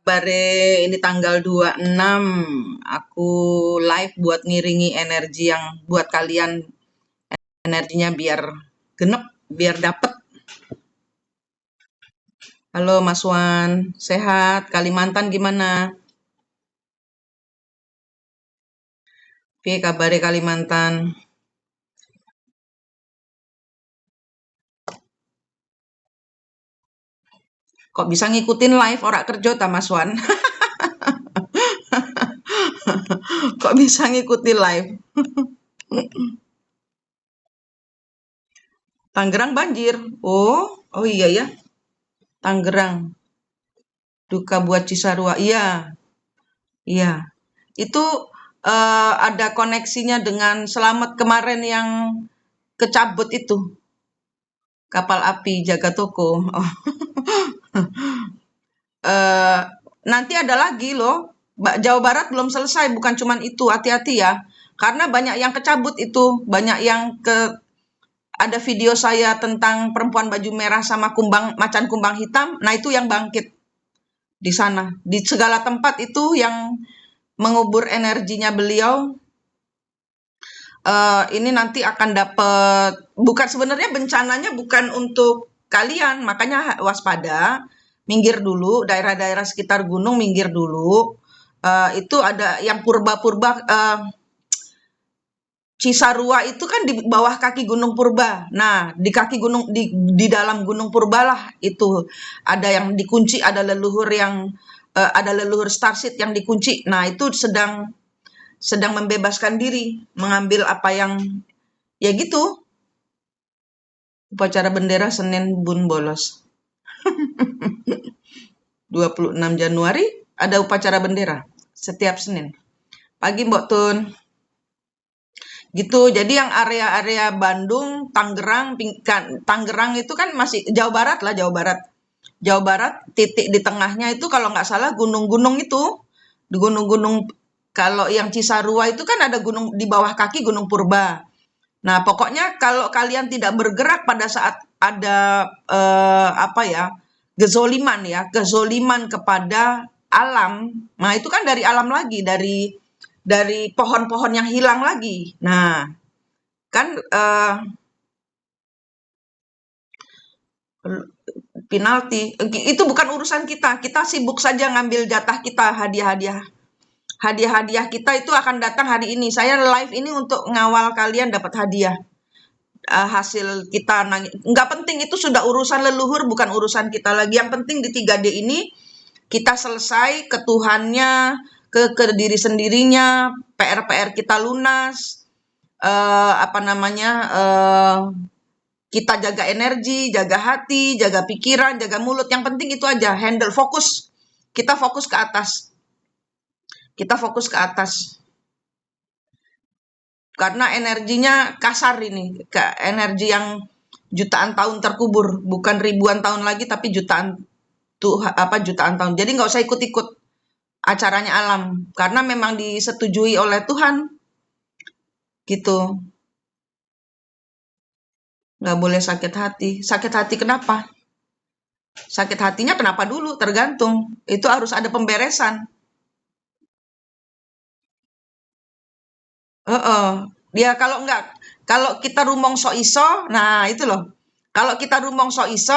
Bare ini tanggal 26 aku live buat ngiringi energi yang buat kalian energinya biar genep, biar dapet. Halo Mas Wan, sehat? Kalimantan gimana? Piye kabare Kalimantan? Kok bisa ngikutin live ora kerja ta Mas Wan? Kok bisa ngikutin live? Tangerang banjir. Oh iya ya. Tangerang. Duka buat Cisarua. Iya, iya. Itu ada koneksinya dengan Selamat kemarin yang kecabut itu. Kapal api jaga toko. Oh. Nanti ada lagi loh. Jawa Barat belum selesai, bukan cuman itu. Hati-hati ya. Karena banyak yang kecabut itu, banyak yang ada video saya tentang perempuan baju merah sama macan kumbang hitam. Nah, itu yang bangkit di sana. Di segala tempat itu yang mengubur energinya beliau. Ini nanti akan dapat, bukan sebenarnya bencananya bukan untuk kalian, makanya waspada, minggir dulu, daerah-daerah sekitar gunung minggir dulu. Itu ada yang purba-purba, Cisarua itu kan di bawah kaki Gunung Purba. Nah, di kaki gunung di dalam Gunung Purba lah itu ada yang dikunci, ada leluhur Starseed yang dikunci. Nah, itu sedang membebaskan diri, mengambil apa yang ya gitu. Upacara bendera Senin Bun bolos. 26 Januari ada upacara bendera setiap Senin. Pagi Mbok Tun. Gitu. Jadi yang area-area Bandung, Tangerang itu kan masih Jawa Barat lah, Jawa Barat. Jawa Barat titik di tengahnya itu kalau nggak salah gunung-gunung itu. Di gunung-gunung, kalau yang Cisarua itu kan ada gunung di bawah kaki Gunung Purba. Nah, pokoknya kalau kalian tidak bergerak pada saat ada kezoliman kepada alam. Nah, itu kan dari alam lagi, dari pohon-pohon yang hilang lagi. Nah, kan penalti itu bukan urusan kita. Kita sibuk saja ngambil jatah kita, hadiah kita itu akan datang hari ini. Saya live ini untuk ngawal kalian dapat hadiah. Hasil kita nggak penting, itu sudah urusan leluhur, bukan urusan kita lagi. Yang penting di 3D ini kita selesai ke Tuhannya, ke diri sendirinya, PR kita lunas, kita jaga energi, jaga hati, jaga pikiran, jaga mulut. Yang penting itu aja, handle, fokus. Kita fokus ke atas. Karena energinya kasar ini, energi yang jutaan tahun terkubur, bukan ribuan tahun lagi tapi jutaan tahun. Jadi nggak usah ikut-ikut acaranya alam, karena memang disetujui oleh Tuhan. Gitu. Nggak boleh sakit hati. Sakit hati kenapa? Sakit hatinya kenapa dulu? Tergantung. Itu harus ada pemberesan. Dia kalau kita rumong so iso, nah itu loh. Kalau kita rumong so iso,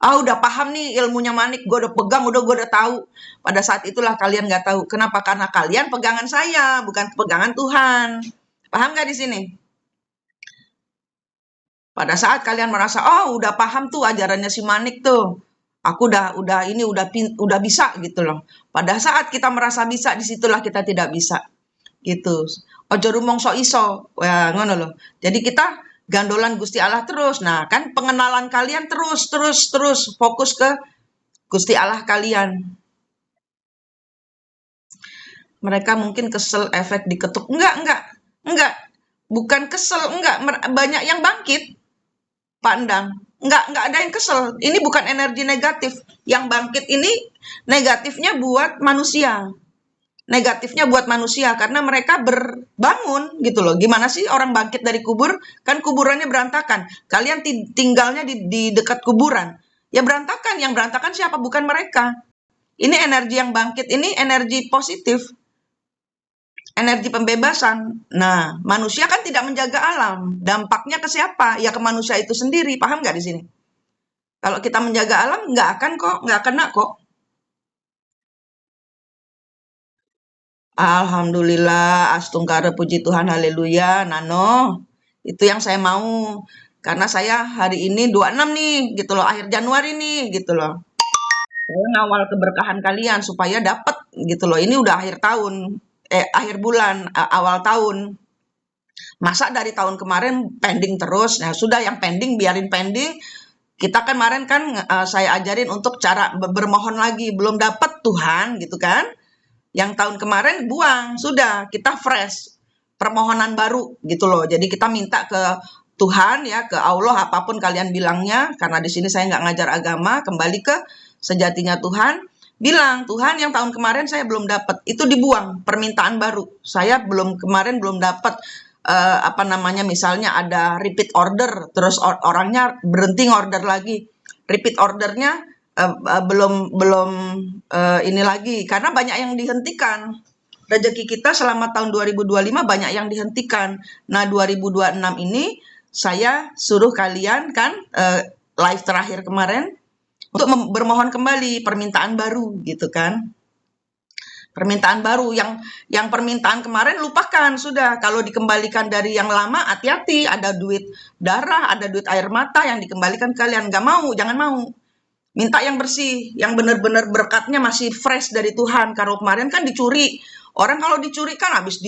udah paham nih ilmunya Manik, gue udah pegang, gue udah tahu. Pada saat itulah kalian nggak tahu. Kenapa? Karena kalian pegangan saya, bukan pegangan Tuhan. Paham nggak di sini? Pada saat kalian merasa, udah paham tuh ajarannya si Manik tuh. Aku udah bisa gitu loh. Pada saat kita merasa bisa, disitulah kita tidak bisa. Gitu. Ojo rumong so iso. Wah, ngono loh. Jadi kita gandolan Gusti Allah terus. Nah, kan pengenalan kalian terus fokus ke Gusti Allah kalian. Mereka mungkin kesel efek diketuk. Enggak. Bukan kesel, enggak. Banyak yang bangkit. Pak Endang. Enggak ada yang kesel. Ini bukan energi negatif. Yang bangkit ini negatifnya buat manusia. Karena mereka berbangun gitu loh. Gimana sih orang bangkit dari kubur? Kan kuburannya berantakan. Kalian tinggalnya di dekat kuburan. Ya berantakan. Yang berantakan siapa? Bukan mereka. Ini energi yang bangkit, ini energi positif, energi pembebasan. Nah, manusia kan tidak menjaga alam. Dampaknya ke siapa? Ya ke manusia itu sendiri. Paham nggak di sini? Kalau kita menjaga alam, nggak akan kok, nggak kena kok. Alhamdulillah, astungkara puji Tuhan, haleluya, Nano. Itu yang saya mau. Karena saya hari ini 26 nih, gitu loh, akhir Januari nih, gitu loh. Saya ngawal keberkahan kalian supaya dapat, gitu loh. Ini udah akhir tahun, akhir bulan, awal tahun. Masa dari tahun kemarin pending terus? Nah, sudah yang pending biarin pending. Kita kan kemarin kan saya ajarin untuk cara bermohon lagi, belum dapat Tuhan, gitu kan? Yang tahun kemarin buang, sudah kita fresh, permohonan baru gitu loh. Jadi kita minta ke Tuhan ya, ke Allah apapun kalian bilangnya, karena di sini saya nggak ngajar agama, kembali ke sejatinya Tuhan. Bilang, Tuhan yang tahun kemarin saya belum dapat, itu dibuang, permintaan baru. Saya belum kemarin belum dapat apa namanya, misalnya ada repeat order, terus orangnya berhenti order lagi. Repeat ordernya belum belum ini lagi karena banyak yang dihentikan. Rezeki kita selama tahun 2025 banyak yang dihentikan. Nah, 2026 ini saya suruh kalian kan live terakhir kemarin untuk bermohon kembali permintaan baru gitu kan. Permintaan baru yang permintaan kemarin lupakan sudah. Kalau dikembalikan dari yang lama hati-hati, ada duit darah, ada duit air mata yang dikembalikan kalian. Nggak mau, jangan mau. Minta yang bersih, yang benar-benar berkatnya masih fresh dari Tuhan. Kalau kemarin kan dicuri. Orang kalau dicuri kan habis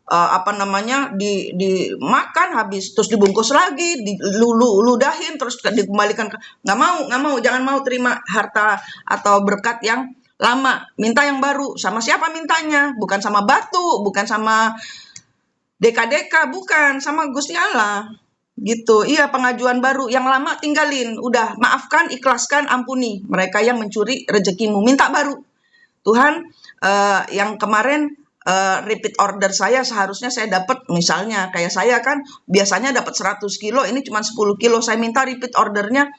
apa namanya dimakan habis terus dibungkus lagi, diludahin terus dikembalikan. Nggak mau, jangan mau terima harta atau berkat yang lama. Minta yang baru. Sama siapa mintanya? Bukan sama batu, bukan sama deka-deka, bukan sama Gusti Allah. Gitu. Iya, pengajuan baru. Yang lama tinggalin. Udah, maafkan, ikhlaskan, ampuni. Mereka yang mencuri rezekimu. Minta baru. Tuhan, yang kemarin repeat order saya seharusnya saya dapat, misalnya kayak saya kan biasanya dapat 100 kilo, ini cuma 10 kilo. Saya minta repeat ordernya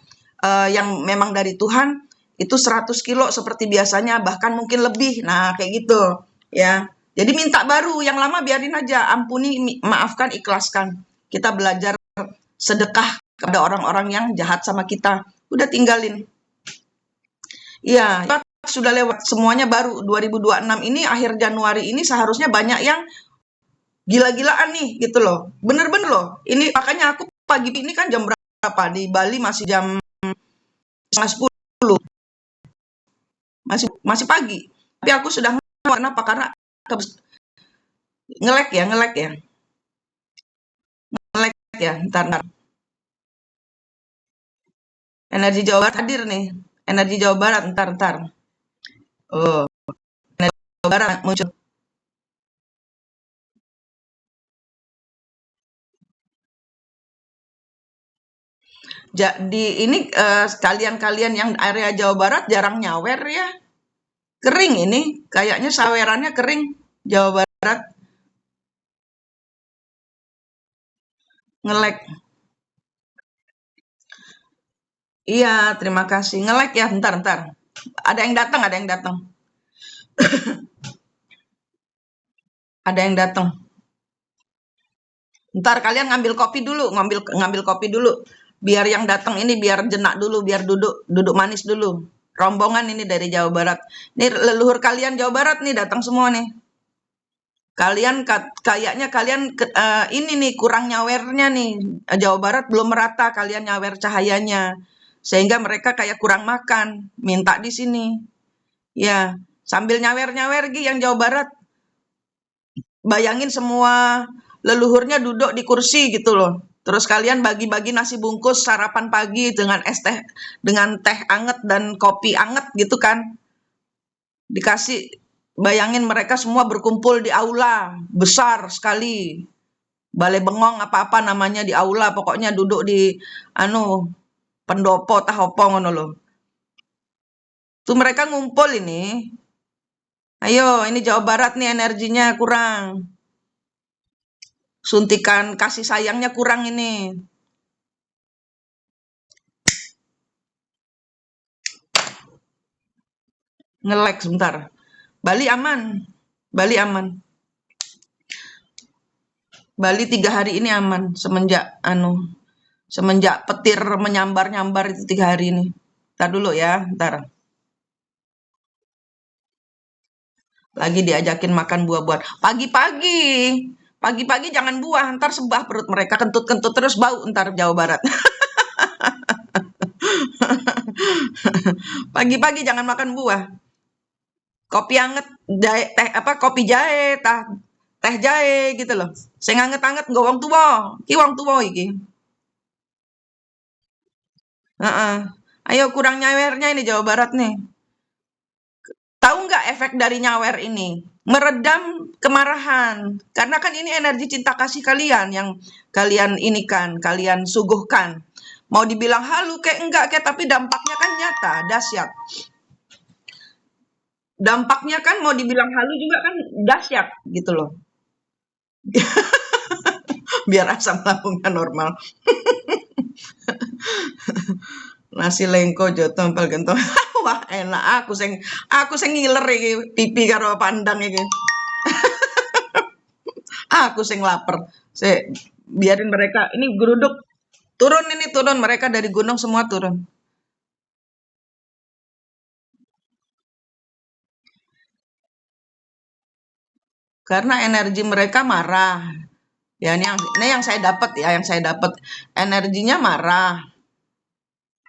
yang memang dari Tuhan itu 100 kilo seperti biasanya, bahkan mungkin lebih. Nah, kayak gitu. Ya. Jadi minta baru, yang lama biarin aja. Ampuni, maafkan, ikhlaskan. Kita belajar sedekah kepada orang-orang yang jahat sama kita. Udah tinggalin. Iya, sudah lewat. Semuanya baru. 2026 ini, akhir Januari ini seharusnya banyak yang gila-gilaan nih, gitu loh. Bener-bener loh. Ini makanya aku pagi ini kan jam berapa? Di Bali masih jam 10. Masih pagi. Tapi aku sudah kenapa? Karena ngelek ya, ngelek ya. Ngelek ya, ntar. Energi Jawa Barat hadir nih. Energi Jawa Barat, ntar. Oh, energi Jawa Barat muncul. Jadi ini kalian-kalian yang area Jawa Barat jarang nyawer ya. Kering ini, kayaknya sawerannya kering Jawa Barat. Ngelek. Iya, terima kasih. Ngelek ya, ntar. Ada yang datang, ada yang datang. Ada yang datang. Ntar kalian ngambil kopi dulu, ngambil kopi dulu. Biar yang datang ini biar jenak dulu, biar duduk manis dulu. Rombongan ini dari Jawa Barat. Ini leluhur kalian Jawa Barat nih datang semua nih. Kalian kayaknya kalian ini nih kurang nyawernya nih. Jawa Barat belum merata kalian nyawer cahayanya. Sehingga mereka kayak kurang makan, minta di sini. Ya, sambil nyawer-nyawer yang Jawa Barat. Bayangin semua leluhurnya duduk di kursi gitu loh. Terus kalian bagi-bagi nasi bungkus sarapan pagi dengan dengan teh anget dan kopi anget gitu kan. Dikasih, bayangin mereka semua berkumpul di aula besar sekali. Balai bengong apa-apa namanya di aula, pokoknya duduk di pendopo tah opo ngono lho. Tuh mereka ngumpul ini. Ayo, ini Jawa Barat nih energinya kurang. Suntikan kasih sayangnya kurang ini. Nge-lag sebentar. Bali aman. Bali aman. Bali 3 hari ini aman semenjak petir menyambar-nyambar itu 3 hari ini. Ntar dulu ya, ntar. Lagi diajakin makan buah-buahan. Pagi-pagi. Pagi-pagi jangan buah, ntar sebah perut mereka, kentut-kentut terus bau ntar Jawa Barat. Pagi-pagi jangan makan buah. Kopi anget, jahe, kopi jahe, teh jahe gitu loh. Sing anget-anget nggo wong tuwa. Ki wong tuwa iki. Heeh. Ayo kurang nyawernya ini Jawa Barat nih. Tahu nggak efek dari nyawer ini? Meredam kemarahan. Karena kan ini energi cinta kasih kalian yang kalian kalian suguhkan. Mau dibilang halu kayak enggak kayak, tapi dampaknya kan nyata, dahsyat. Dampaknya kan mau dibilang halu juga kan dahsyat gitu loh. Biar asam lambungnya normal. Nasi lengko jo tempel gentong. Wah, enak aku sing ngiler iki pipi karo pandang iki. Aku sing lapar. Biarin mereka ini geruduk. Turun mereka dari gunung semua turun. Karena energi mereka marah. Ya ini yang saya dapat ya, yang saya dapat energinya marah.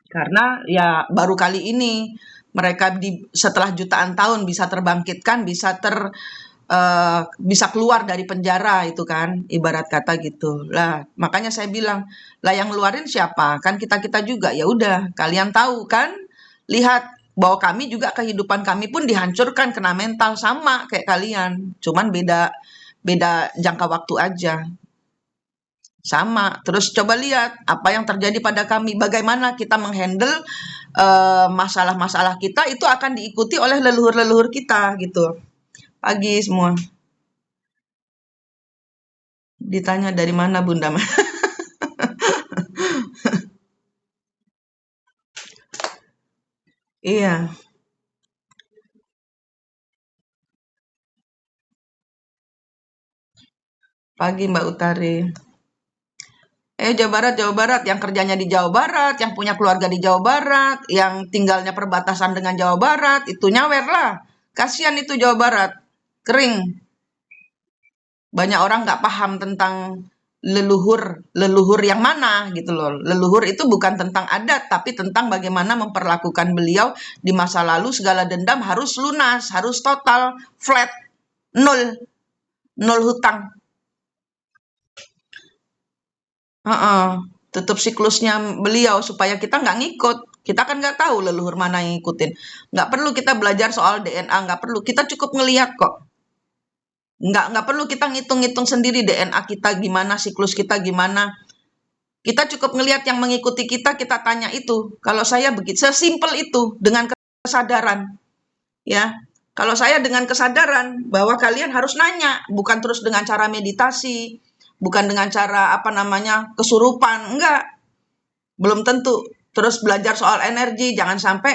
Karena ya baru kali ini mereka setelah jutaan tahun bisa terbangkitkan, bisa keluar dari penjara itu kan, ibarat kata gitu. Lah, makanya saya bilang, lah yang ngeluarin siapa? Kan kita-kita juga. Ya udah, kalian tahu kan? Lihat bahwa kami juga kehidupan kami pun dihancurkan kena mental sama kayak kalian. Cuman beda jangka waktu aja. Sama. Terus coba lihat apa yang terjadi pada kami, bagaimana kita menghandle masalah-masalah kita itu akan diikuti oleh leluhur-leluhur kita gitu. Pagi semua. Ditanya dari mana Bunda? Iya. Pagi Mbak Utari. Jawa Barat, yang kerjanya di Jawa Barat, yang punya keluarga di Jawa Barat, yang tinggalnya perbatasan dengan Jawa Barat, itu nyawer lah. Kasihan itu Jawa Barat, kering. Banyak orang nggak paham tentang leluhur yang mana gitu loh. Leluhur itu bukan tentang adat, tapi tentang bagaimana memperlakukan beliau di masa lalu. Segala dendam harus lunas, harus total, flat, nol hutang. Tutup siklusnya beliau supaya kita nggak ngikut. Kita kan nggak tahu leluhur mana yang ngikutin. Nggak perlu kita belajar soal DNA, nggak perlu. Kita cukup ngelihat kok. Nggak perlu kita ngitung-ngitung sendiri DNA kita gimana, siklus kita gimana. Kita cukup ngelihat yang mengikuti kita tanya itu. Kalau saya begitu, sesimpel itu dengan kesadaran. Ya, kalau saya dengan kesadaran bahwa kalian harus nanya, bukan terus dengan cara meditasi, bukan dengan cara kesurupan, enggak. Belum tentu. Terus belajar soal energi, jangan sampai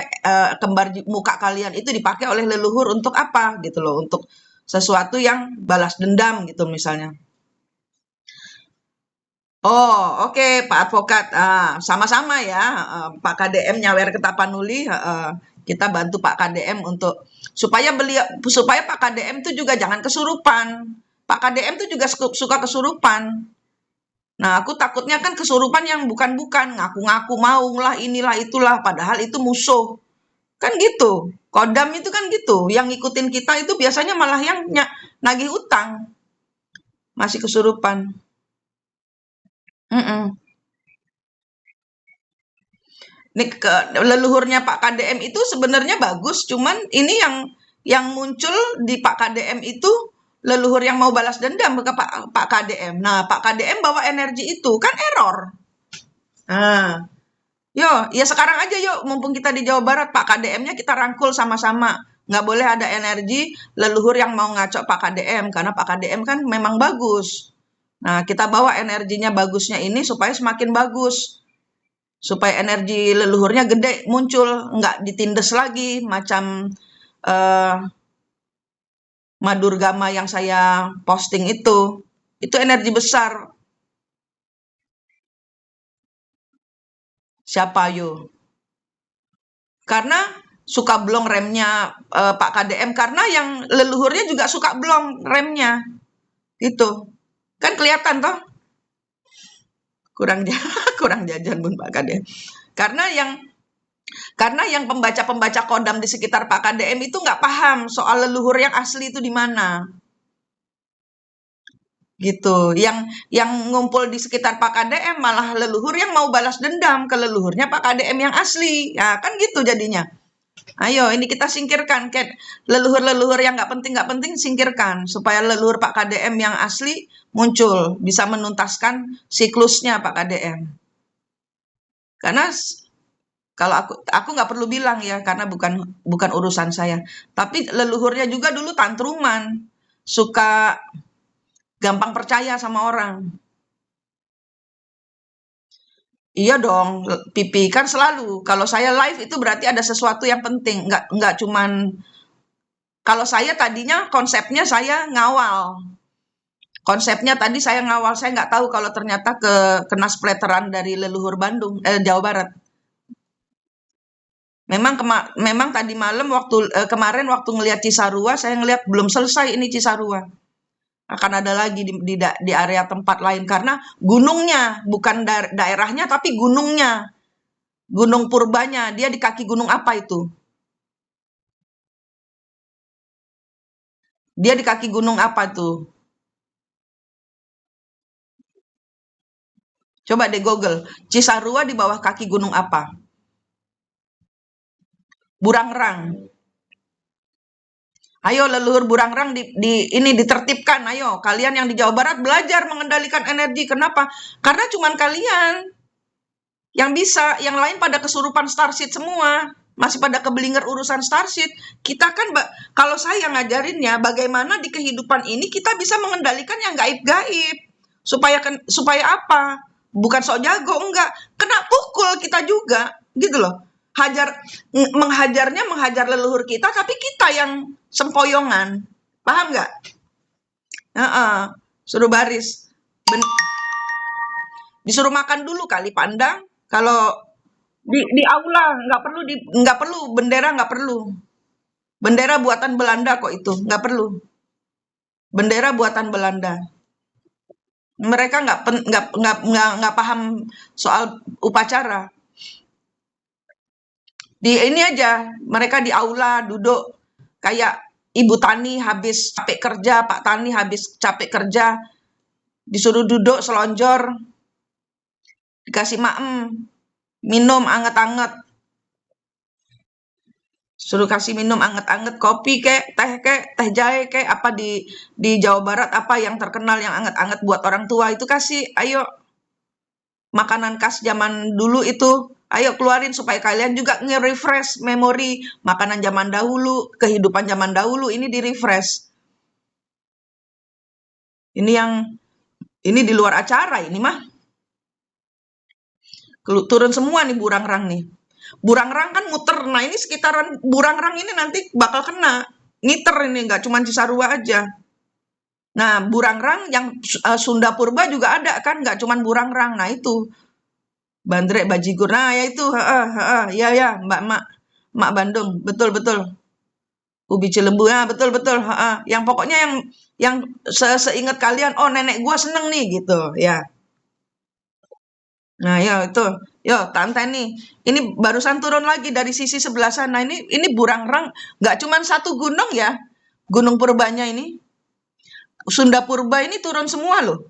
kembar muka kalian itu dipakai oleh leluhur untuk apa gitu loh, untuk sesuatu yang balas dendam gitu misalnya. Oh, oke, Pak Advokat. Sama-sama ya, Pak KDM nyawer ke Tapanuli, kita bantu Pak KDM untuk supaya Pak KDM itu juga jangan kesurupan. Pak KDM itu juga suka kesurupan. Nah, aku takutnya kan kesurupan yang bukan-bukan, ngaku-ngaku mau lah inilah itulah, padahal itu musuh. Kan gitu. Kodam itu kan gitu. Yang ngikutin kita itu biasanya malah yang nagih utang. Masih kesurupan. Nih, leluhurnya Pak KDM itu sebenarnya bagus, cuman ini yang muncul di Pak KDM itu leluhur yang mau balas dendam ke Pak KDM. Nah, Pak KDM bawa energi itu, kan error. Nah, ya sekarang aja yuk, mumpung kita di Jawa Barat, Pak KDM-nya kita rangkul sama-sama. Nggak boleh ada energi leluhur yang mau ngaco Pak KDM, karena Pak KDM kan memang bagus. Nah, kita bawa energinya bagusnya ini supaya semakin bagus. Supaya energi leluhurnya gede, muncul, nggak ditindes lagi, macam eh, Madurgama yang saya posting itu energi besar. Siapa yo? Karena suka blong remnya Pak KDM, karena yang leluhurnya juga suka blong remnya, gitu. Kan kelihatan toh, kurang kurang jajan Bun Pak KDM. Karena yang pembaca-pembaca kodam di sekitar Pak KDM itu nggak paham soal leluhur yang asli itu di mana. Gitu. Yang ngumpul di sekitar Pak KDM malah leluhur yang mau balas dendam ke leluhurnya Pak KDM yang asli. Ya, kan gitu jadinya. Ayo, ini kita singkirkan, Ken. Leluhur-leluhur yang nggak penting singkirkan supaya leluhur Pak KDM yang asli muncul, bisa menuntaskan siklusnya Pak KDM. Karena kalau aku nggak perlu bilang ya, karena bukan urusan saya. Tapi leluhurnya juga dulu tantruman, suka gampang percaya sama orang. Iya dong, Pipi kan selalu. Kalau saya live itu berarti ada sesuatu yang penting, nggak cuman. Kalau saya tadinya konsepnya saya ngawal. Konsepnya tadi saya ngawal, saya nggak tahu kalau ternyata kena splatteran dari leluhur Bandung, Jawa Barat. Memang tadi malam kemarin waktu ngelihat Cisarua, saya ngelihat belum selesai ini Cisarua. Akan ada lagi di area tempat lain karena gunungnya bukan daerahnya tapi gunungnya. Gunung Purbanya, dia di kaki gunung apa itu? Dia di kaki gunung apa tuh? Coba deh Google. Cisarua di bawah kaki gunung apa? Burangrang. Ayo leluhur Burangrang ini ditertibkan. Ayo kalian yang di Jawa Barat belajar mengendalikan energi. Kenapa? Karena cuman kalian yang bisa, yang lain pada kesurupan starseed semua. Masih pada keblinger urusan starseed. Kita kan, kalau saya ngajarinnya, bagaimana di kehidupan ini kita bisa mengendalikan yang gaib-gaib. Supaya apa? Bukan sok jago, enggak. Kena pukul kita juga, gitu loh. Menghajar leluhur kita, tapi kita yang sempoyongan. Paham nggak? Suruh baris. Disuruh makan dulu kali pandang. Kalau di aula nggak perlu bendera, nggak perlu. Bendera buatan Belanda kok itu, nggak perlu. Bendera buatan Belanda. Mereka nggak paham soal upacara. Di ini aja, mereka di aula duduk kayak Ibu Tani habis capek kerja, Pak Tani habis capek kerja, disuruh duduk selonjor, dikasih maem, minum anget-anget. Suruh kasih minum anget-anget, kopi kek, teh jahe kek, apa di Jawa Barat apa yang terkenal yang anget-anget buat orang tua itu kasih, ayo. Makanan khas zaman dulu itu, ayo keluarin supaya kalian juga nge-refresh memori makanan zaman dahulu, kehidupan zaman dahulu ini di-refresh. Ini di luar acara ini mah. Turun semua nih Burangrang nih. Burangrang kan muter. Nah, ini sekitaran Burangrang ini nanti bakal kena. Ngiter ini, nggak cuma Cisarua aja. Nah, Burangrang yang Sunda Purba juga ada kan, nggak cuma Burangrang. Nah, itu. Bandrek Bajigur. Nah, ya itu. Ya, Mak Bandung. Betul. Ubi Cilembu. Ya, betul. Yang pokoknya yang seingat kalian, oh nenek gua seneng nih gitu, ya. Nah, ya itu. Yo, Tante nih. Ini barusan turun lagi dari sisi sebelah sana. Ini Burangrang nggak cuma satu gunung ya. Gunung Purbanya ini. Sunda Purba ini turun semua loh.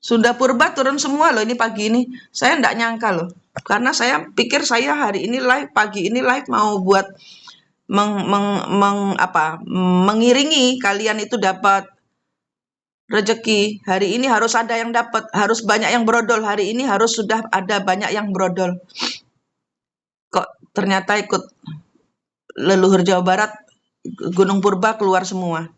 Sunda Purba turun semua loh ini pagi ini. Saya nggak nyangka loh. Karena saya pikir saya hari ini live, pagi ini live mau buat mengiringi kalian itu dapat rezeki. Hari ini harus ada yang dapat, harus banyak yang brodol. Hari ini harus sudah ada banyak yang brodol. Kok ternyata ikut leluhur Jawa Barat, Gunung Purba keluar semua.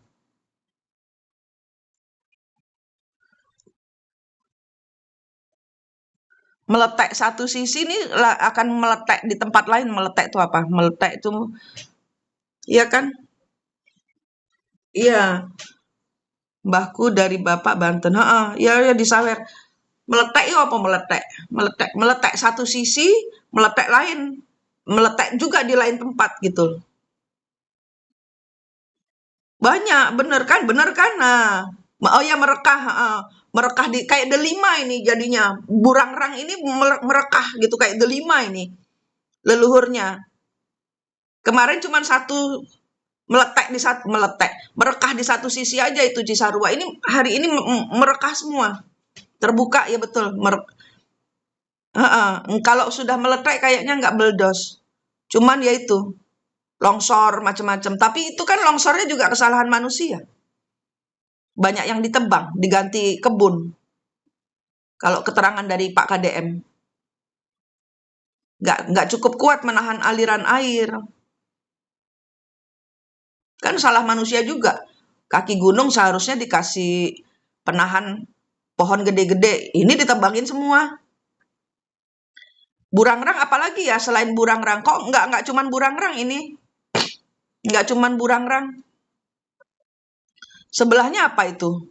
Meletek satu sisi ini akan meletek di tempat lain. Meletek itu apa? Meletek itu, iya kan? Iya, mbahku dari Bapak Banten. Heeh, ya ya di Sawer. Meletek itu apa meletek? Meletek, meletek satu sisi, meletek lain. Meletek juga di lain tempat gitu. Banyak, bener kan? Bener kan? Nah, oh ya merekah, heeh. Merekah di kayak delima ini jadinya. Burangrang ini merekah gitu kayak delima ini leluhurnya. Kemarin cuma satu meletek di satu meletek, merekah di satu sisi aja itu Cisarua. Ini hari ini merekah semua. Terbuka ya betul. Heeh. Kalau sudah meletek kayaknya nggak meledos. Cuman ya itu longsor macam-macam. Tapi itu kan longsornya juga kesalahan manusia. Banyak yang ditebang, diganti kebun. Kalau keterangan dari Pak KDM, nggak cukup kuat menahan aliran air. Kan salah manusia juga. Kaki gunung seharusnya dikasih penahan pohon gede-gede. Ini ditebangin semua. Burangrang apalagi ya selain burangrang? Kok nggak cuman burangrang ini? Nggak cuman burangrang. Sebelahnya apa itu?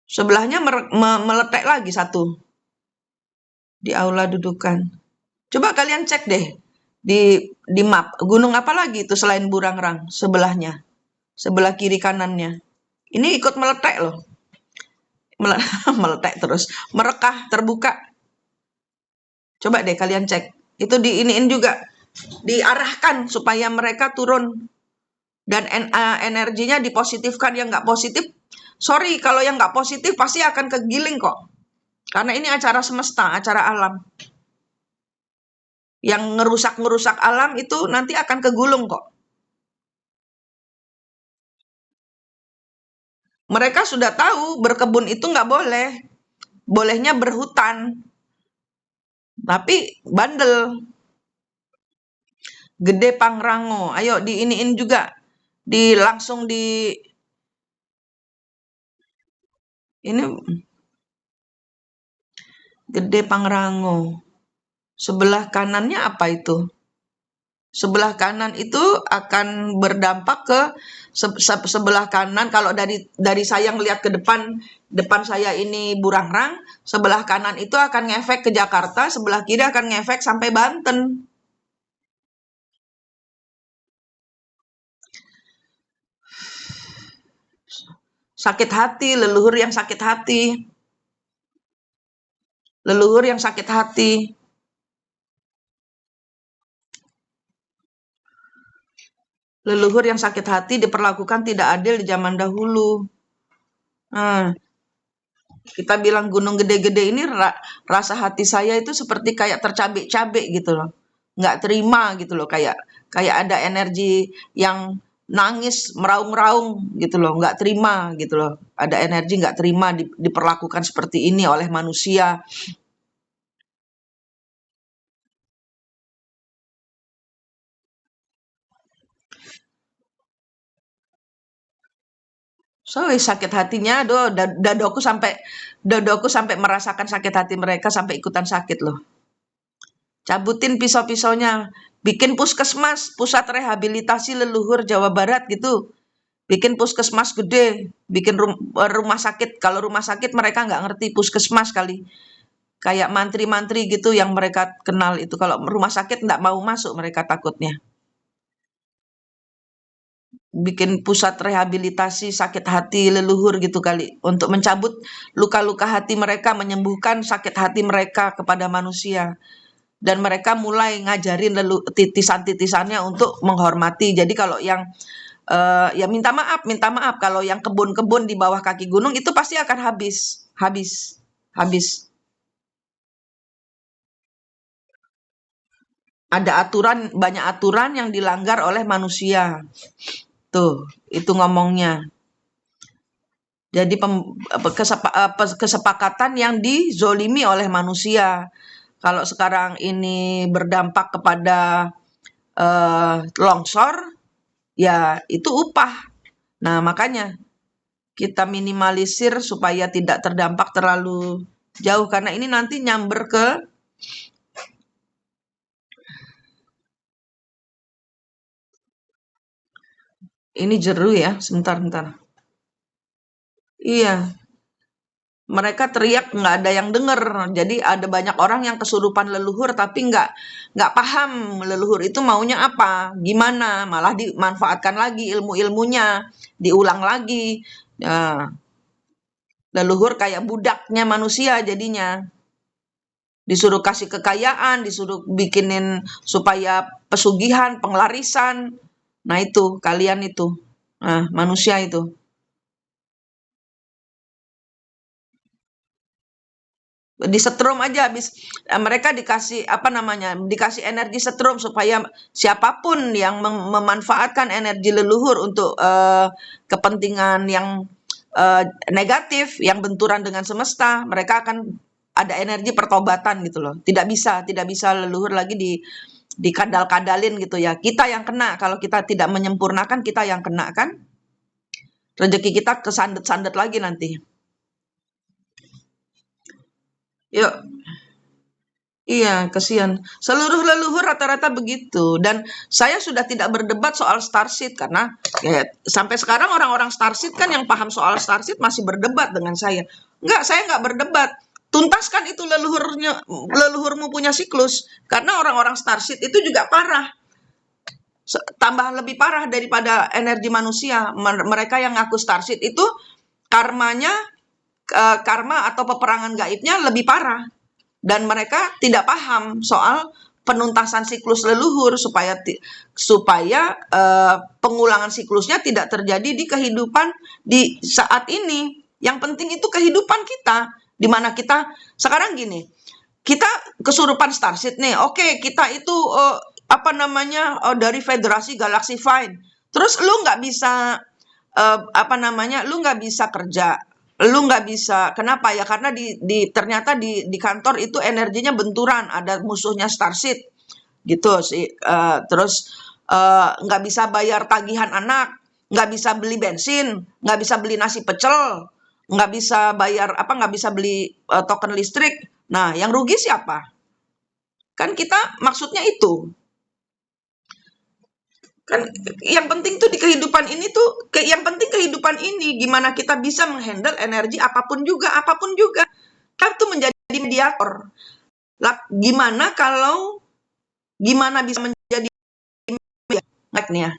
Sebelahnya meletek lagi satu di aula dudukan. Coba kalian cek deh di map. Gunung apa lagi itu selain burangrang sebelahnya? Sebelah kiri kanannya. Ini ikut meletek loh. Meletek terus. Merekah, terbuka. Coba deh kalian cek. Itu diiniin juga. Diarahkan supaya mereka turun. Dan energinya dipositifkan. Yang nggak positif, sorry, kalau yang nggak positif pasti akan kegiling kok. Karena ini acara semesta, acara alam. Yang ngerusak-ngerusak alam itu nanti akan kegulung kok. Mereka sudah tahu berkebun itu nggak boleh. Bolehnya berhutan. Tapi bandel. Gede Pangrango. Ayo diiniin juga. Langsung di ini Gede Pangrango. Sebelah kanannya apa itu? Sebelah kanan itu akan berdampak ke sebelah kanan. Kalau dari saya ngelihat ke depan saya ini Burangrang, sebelah kanan itu akan ngefek ke Jakarta, sebelah kiri akan ngefek sampai Banten. Sakit hati, leluhur yang sakit hati. Leluhur yang sakit hati. Leluhur yang sakit hati diperlakukan tidak adil di zaman dahulu. Nah, kita bilang gunung gede-gede ini rasa hati saya itu seperti kayak tercabik-cabik gitu loh. Nggak terima gitu loh, kayak ada energi yang nangis meraung-raung gitu loh, nggak terima gitu loh. Ada energi nggak terima diperlakukan seperti ini oleh manusia. So, sakit hatinya, dadoku sampai merasakan sakit hati mereka sampai ikutan sakit loh. Cabutin pisau-pisaunya, bikin puskesmas, pusat rehabilitasi leluhur Jawa Barat gitu. Bikin puskesmas gede, bikin rumah sakit. Kalau rumah sakit mereka nggak ngerti puskesmas kali. Kayak mantri-mantri gitu yang mereka kenal itu. Kalau rumah sakit nggak mau masuk mereka takutnya. Bikin pusat rehabilitasi sakit hati leluhur gitu kali. Untuk mencabut luka-luka hati mereka, menyembuhkan sakit hati mereka kepada manusia. Dan mereka mulai ngajarin titisan-titisannya untuk menghormati. Jadi kalau yang ya minta maaf. Kalau yang kebun-kebun di bawah kaki gunung itu pasti akan habis. Ada banyak aturan yang dilanggar oleh manusia. Tuh, itu ngomongnya. Jadi kesepakatan yang dizolimi oleh manusia. Kalau sekarang ini berdampak kepada longsor, ya itu upah. Nah, makanya kita minimalisir supaya tidak terdampak terlalu Jauh karena ini nanti nyamber ke ini jeru ya. Sebentar. Iya, mereka teriak nggak ada yang denger. Jadi ada banyak orang yang kesurupan leluhur tapi nggak paham leluhur itu maunya apa, gimana, malah dimanfaatkan lagi ilmu-ilmunya, diulang lagi. Nah, leluhur kayak budaknya manusia jadinya. Disuruh kasih kekayaan, disuruh bikinin supaya pesugihan, penglarisan. Nah itu, kalian itu. Nah, manusia itu. Disetrum aja habis mereka dikasih apa namanya dikasih energi setrum supaya siapapun yang memanfaatkan energi leluhur untuk kepentingan yang negatif yang benturan dengan semesta mereka akan ada energi pertobatan gitu loh tidak bisa leluhur lagi dikadal-kadalin gitu ya kita yang kena kalau kita tidak menyempurnakan kita yang kena kan rezeki kita kesandet-sandet lagi nanti yuk. Iya, kasihan. Seluruh leluhur rata-rata begitu. Dan saya sudah tidak berdebat soal Starseed karena ya, sampai sekarang orang-orang Starseed kan yang paham soal Starseed masih berdebat dengan saya. Enggak, saya enggak berdebat. Tuntaskan itu leluhurmu punya siklus. Karena orang-orang Starseed itu juga parah. Tambah lebih parah daripada energi manusia. Mereka yang ngaku Starseed itu karmanya, karma atau peperangan gaibnya lebih parah dan mereka tidak paham soal penuntasan siklus leluhur supaya pengulangan siklusnya tidak terjadi di kehidupan di saat ini. Yang penting itu kehidupan kita di mana kita sekarang gini. Kita kesurupan Starseed nih. Oke, kita itu apa namanya dari Federasi Galaxy Fine. Terus lu nggak bisa apa namanya? Lu nggak bisa kerja lu nggak bisa kenapa ya karena ternyata di kantor itu energinya benturan ada musuhnya Starseed gitu sih terus nggak bisa bayar tagihan anak nggak bisa beli bensin nggak bisa beli nasi pecel nggak bisa bayar apa nggak bisa beli token listrik nah yang rugi siapa kan kita maksudnya itu kan yang penting tuh di kehidupan ini tuh yang penting kehidupan ini gimana kita bisa menghandle energi apapun juga kita tuh menjadi mediator lah gimana bisa menjadi ngelek nih ya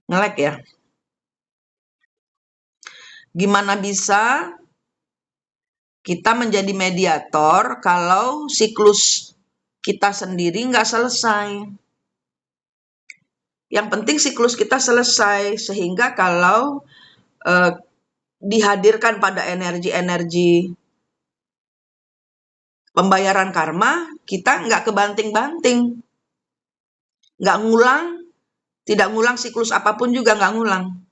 ngelek ya gimana bisa kita menjadi mediator kalau siklus kita sendiri nggak selesai. Yang penting siklus kita selesai sehingga kalau dihadirkan pada energi-energi pembayaran karma, kita nggak kebanting-banting. Nggak ngulang, tidak ngulang siklus apapun juga nggak ngulang.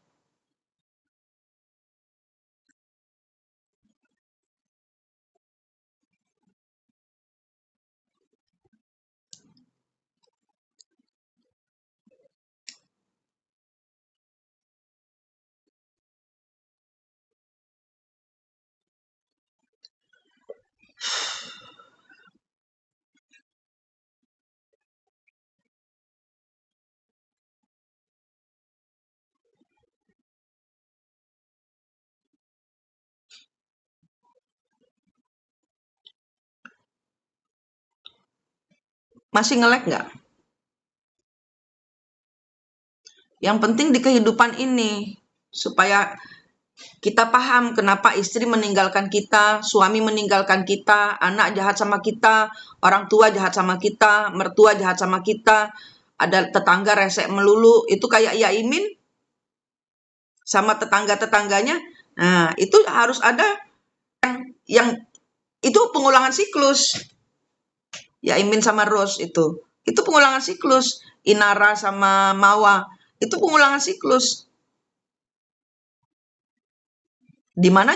Masih ngelek nggak? Yang penting di kehidupan ini, supaya kita paham kenapa istri meninggalkan kita, suami meninggalkan kita, anak jahat sama kita, orang tua jahat sama kita, mertua jahat sama kita, ada tetangga resek melulu, itu kayak Yaimin sama tetangga-tetangganya. Nah, itu harus ada yang itu pengulangan siklus. Yaimin sama Rose itu. Itu pengulangan siklus. Inara sama Mawa, itu pengulangan siklus. Di mana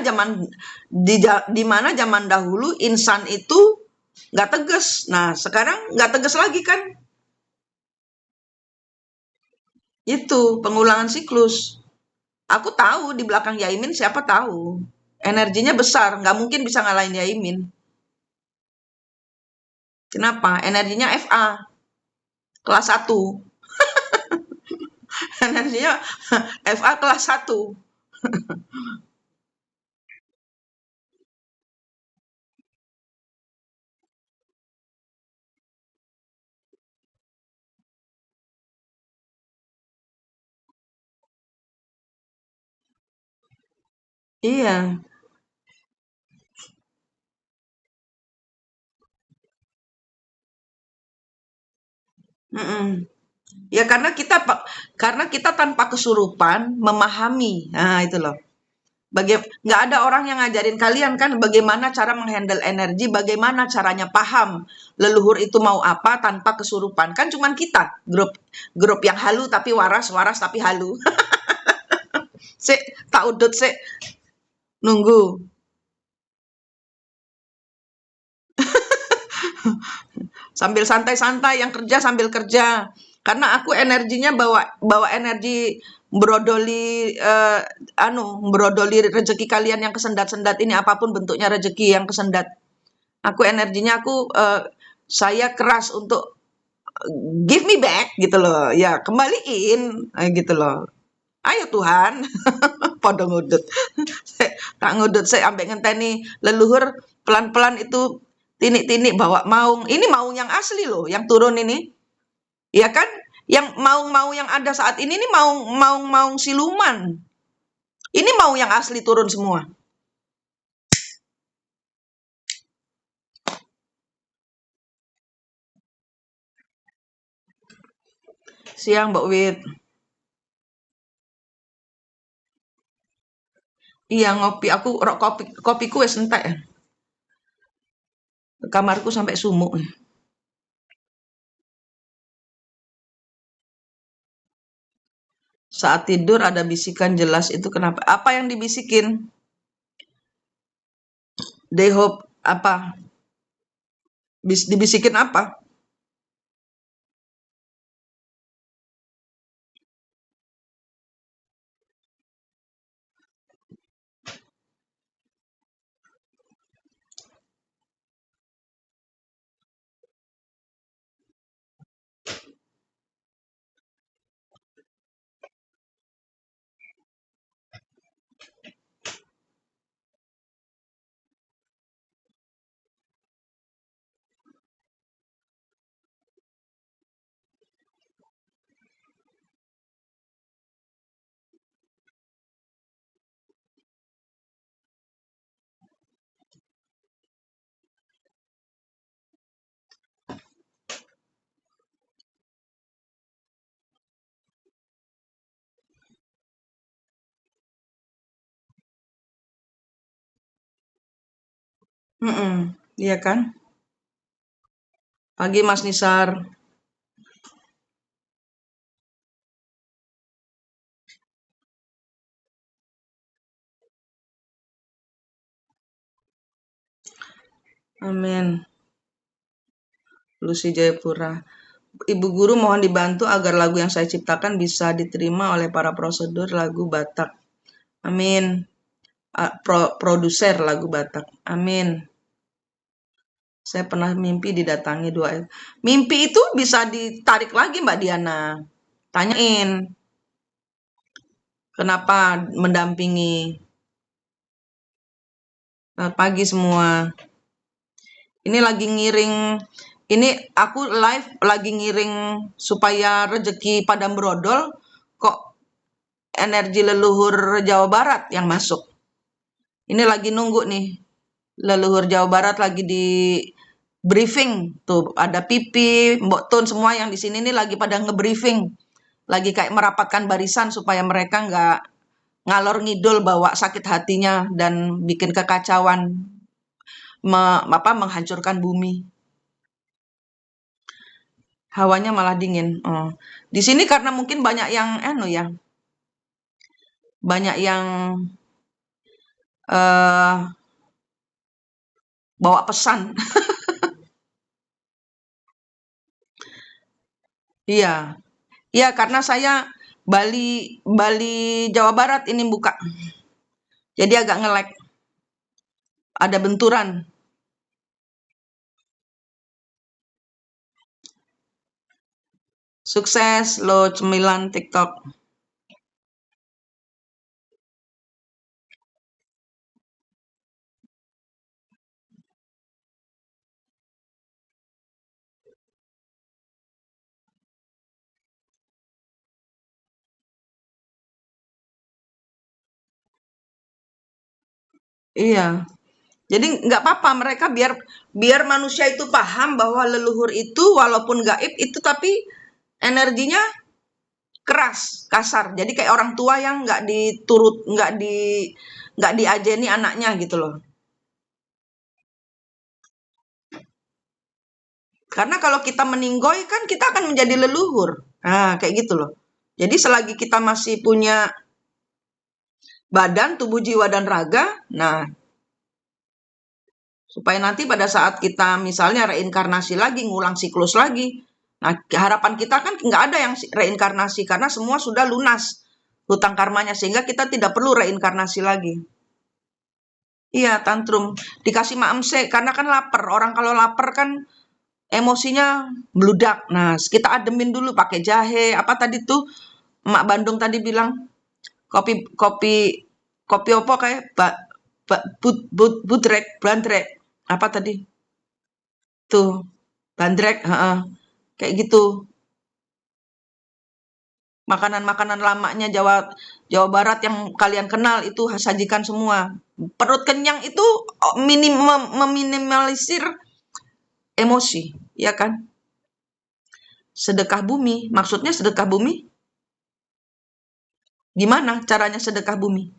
zaman dahulu insan itu nggak tegas. Nah, sekarang nggak tegas lagi kan? Itu pengulangan siklus. Aku tahu di belakang Yaimin siapa tahu. Energinya besar, nggak mungkin bisa ngalahin Yaimin. Kenapa? Energinya FA, kelas 1. Energinya FA kelas 1. Iya. Mm-mm. Ya karena kita tanpa kesurupan memahami. Nah, itu loh. Nggak ada orang yang ngajarin kalian kan bagaimana cara menghandle energi, bagaimana caranya paham leluhur itu mau apa tanpa kesurupan. Kan cuman kita, grup yang halu tapi waras, waras tapi halu. Sik, tak udut sik, nunggu. Sambil santai-santai, yang kerja sambil kerja. Karena aku energinya bawa bawa energi brodoli brodoli rezeki kalian yang kesendat-sendat ini, apapun bentuknya rezeki yang kesendat. Saya keras untuk give me back gitu loh. Ya, kembaliin gitu loh. Ayo Tuhan, podo ngudut. Tak ngudut saya ambek ngenteni leluhur pelan-pelan itu tinik-tinik bawa maung. Ini maung yang asli loh, yang turun ini. Ya kan? Yang maung-maung yang ada saat ini maung-maung siluman. Ini maung yang asli turun semua. Siang Mbak Wit. Iya ngopi, aku kopiku wis entek. Kamarku sampai sumuk. Saat tidur ada bisikan jelas itu kenapa? Apa yang dibisikin? They hope apa? Dibisikin apa? Mm-mm. Iya kan? Pagi Mas Nisar. Amin. Lucy Jayapura. Ibu guru mohon dibantu agar lagu yang saya ciptakan bisa diterima oleh para prosedur lagu Batak. Amin. Produser lagu Batak. Amin. Saya pernah mimpi didatangi dua. Mimpi itu bisa ditarik lagi Mbak Diana. Tanyain kenapa mendampingi. Selamat pagi semua. Ini lagi ngiring, ini aku live lagi ngiring supaya rezeki Padang Brodol, kok energi leluhur Jawa Barat yang masuk. Ini lagi nunggu nih, leluhur Jawa Barat lagi di briefing. Tuh, ada Pipi, Mbok Tun, semua yang di sini nih lagi pada ngebriefing. Lagi kayak merapatkan barisan supaya mereka nggak ngalor ngidul bawa sakit hatinya dan bikin kekacauan, menghancurkan bumi. Hawanya malah dingin. Oh. Di sini karena mungkin banyak yang banyak yang eh bawa pesan. Iya. Iya, karena saya Bali Bali Jawa Barat ini buka. Jadi agak nge-lag, ada benturan. Sukses lo cemilan TikTok. Iya. Jadi nggak apa-apa mereka biar biar manusia itu paham bahwa leluhur itu walaupun gaib itu tapi energinya keras, kasar. Jadi kayak orang tua yang nggak diajeni anaknya gitu loh. Karena kalau kita meninggoy kan kita akan menjadi leluhur. Nah, kayak gitu loh. Jadi selagi kita masih punya badan, tubuh, jiwa, dan raga, nah supaya nanti pada saat kita misalnya reinkarnasi lagi, ngulang siklus lagi. Nah, harapan kita kan nggak ada yang reinkarnasi karena semua sudah lunas hutang karmanya sehingga kita tidak perlu reinkarnasi lagi. Iya, tantrum. Dikasih maemse karena kan lapar. Orang kalau lapar kan emosinya meludak. Nah, kita ademin dulu pakai jahe. Apa tadi tuh Mak Bandung tadi bilang kopi kopi kopi apa kayak budrek, bandrek. Apa tadi? Tuh, bandrek, heeh. Kayak gitu. Makanan-makanan lamanya Jawa Jawa Barat yang kalian kenal itu sajikan semua. Perut kenyang itu meminimalisir emosi, ya kan? Sedekah bumi, maksudnya sedekah bumi? Gimana caranya sedekah bumi?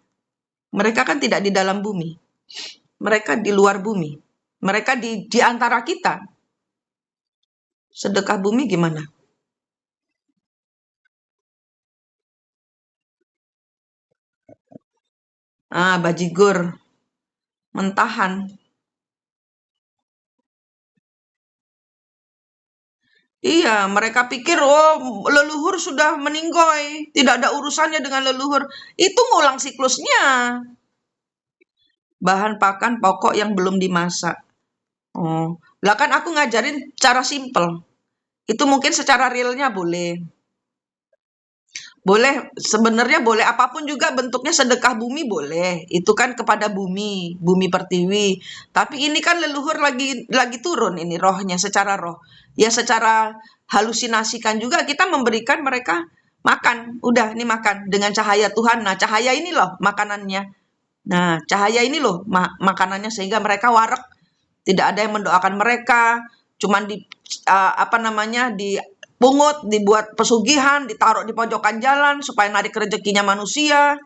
Mereka kan tidak di dalam bumi. Mereka di luar bumi. Mereka di antara kita. Sedekah bumi gimana? Ah, bajigur. Mentahan. Iya, mereka pikir, oh leluhur sudah meninggoy, tidak ada urusannya dengan leluhur. Itu ngulang siklusnya. Bahan pakan pokok yang belum dimasak. Oh, lah kan aku ngajarin cara simple. Itu mungkin secara realnya boleh. Boleh, sebenarnya boleh apapun juga bentuknya sedekah bumi boleh. Itu kan kepada bumi, bumi pertiwi. Tapi ini kan leluhur lagi turun ini rohnya secara roh. Ya secara halusinasikan juga kita memberikan mereka makan. Udah, ini makan dengan cahaya Tuhan. Nah, cahaya ini loh makanannya. Nah, cahaya ini loh makanannya sehingga mereka warak. Tidak ada yang mendoakan mereka, cuman apa namanya, dipungut, dibuat pesugihan, ditaruh di pojokan jalan supaya narik rezekinya manusia.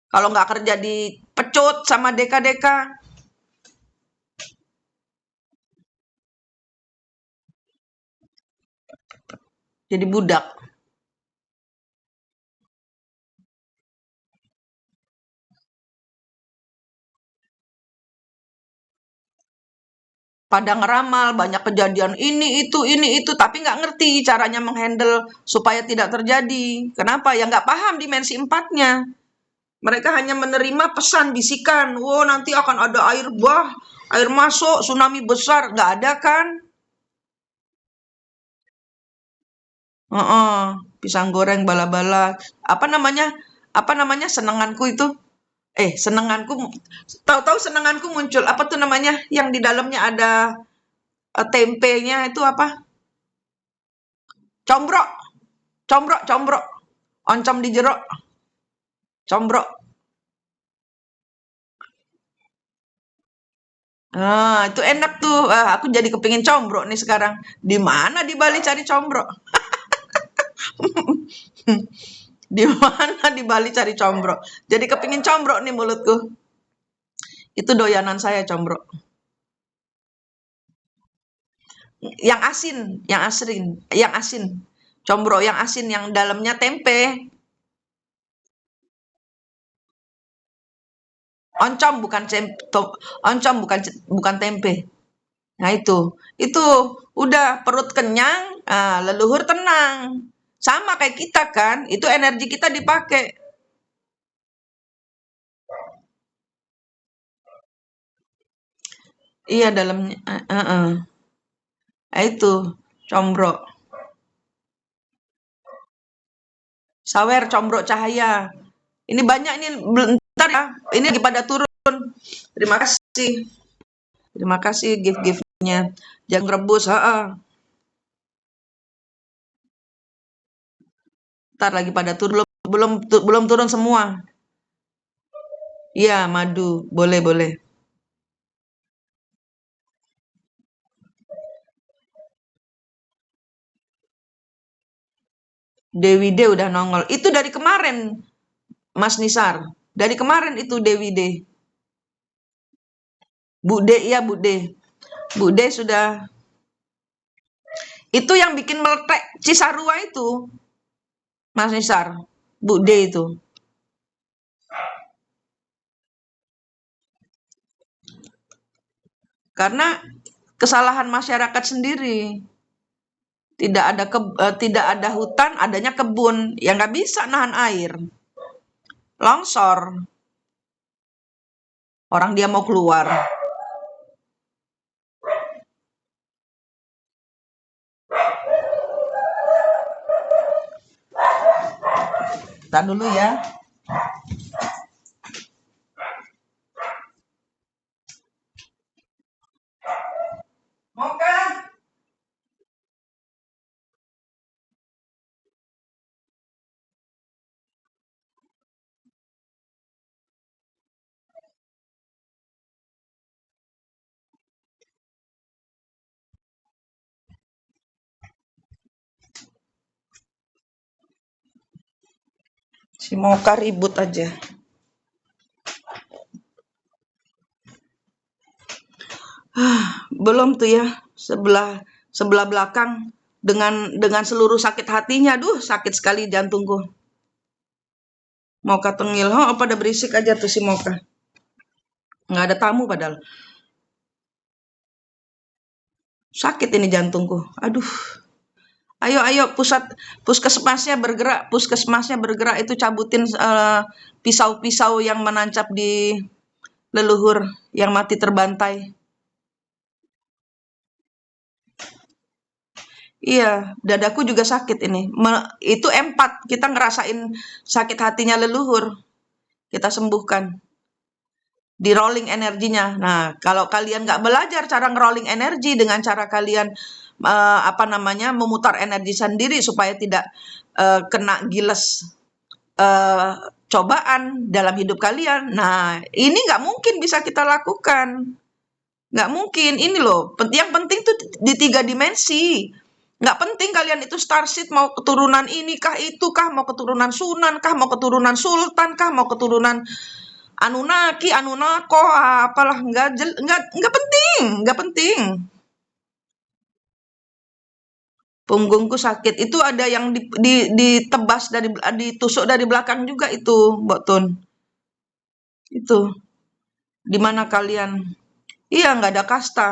Kalau nggak kerja dipecut sama deka-deka. Jadi budak. Pada ngeramal, banyak kejadian ini, itu, tapi nggak ngerti caranya menghandle supaya tidak terjadi. Kenapa? Ya nggak paham dimensi empatnya. Mereka hanya menerima pesan bisikan, wow nanti akan ada air bah, air masuk, tsunami besar. Nggak ada kan? Heeh, pisang goreng bala-bala. Apa namanya? Apa namanya senenganku itu? Senenganku tahu-tahu senenganku muncul. Apa tuh namanya? Yang di dalamnya ada tempenya itu apa? Combrok. Combrok, combrok. Oncom di jeruk. Combrok. Ah, itu enak tuh. Aku jadi kepingin combrok nih sekarang. Di mana di Bali cari combrok? Di mana di Bali cari combrok? Jadi kepingin combrok nih mulutku. Itu doyanan saya combrok. Yang asin, yang asin. Combrok yang asin yang dalamnya tempe. Oncom bukan oncom bukan tempe. Nah itu udah perut kenyang, leluhur tenang. Sama kayak kita kan, itu energi kita dipakai. Iya dalamnya, itu combro, sawer, combro, cahaya. Ini banyak ini, bentar ya. Ini lagi pada turun. Terima kasih. Terima kasih gift-giftnya. Jangan rebus, Ntar lagi pada turun, belum turun semua. Iya, madu, boleh boleh. Dewi D udah nongol. Itu dari kemarin, Mas Nisar. Dari kemarin itu Dewi D. Bu D, iya Bu D. Bu D sudah. Itu yang bikin meletek Cisarua itu, Mas Nisar. Bu D itu. Karena kesalahan masyarakat sendiri. Tidak ada hutan, adanya kebun yang nggak bisa nahan air. Longsor. Orang dia mau keluar. Tahan dulu ya. Mau kan? Si Moka ribut aja. Belum tuh ya, sebelah belakang dengan seluruh sakit hatinya. Duh, sakit sekali jantungku. Moka tengil. Oh, pada berisik aja tuh si Moka. Nggak ada tamu padahal. Sakit ini jantungku. Aduh. Ayo puskesmasnya bergerak itu cabutin pisau-pisau yang menancap di leluhur yang mati terbantai. Iya, dadaku juga sakit ini. Itu empat, kita ngerasain sakit hatinya leluhur. Kita sembuhkan. Di rolling energinya. Nah, kalau kalian nggak belajar cara ngerolling energi dengan cara kalian memutar energi sendiri supaya tidak kena giles cobaan dalam hidup kalian. Nah, ini nggak mungkin bisa kita lakukan. Nggak mungkin. Ini loh, yang penting tuh di 3 dimensi. Nggak penting kalian itu starseed mau keturunan ini kah, itu kah, mau keturunan Sunan kah, mau keturunan Sultan kah, mau keturunan Anunnaki, Anunnako, apalah, nggak penting, nggak penting. Punggungku sakit. Itu ada yang ditebas ditusuk dari belakang juga itu, Mbok Tun. Itu. Di mana kalian? Iya, nggak ada kasta.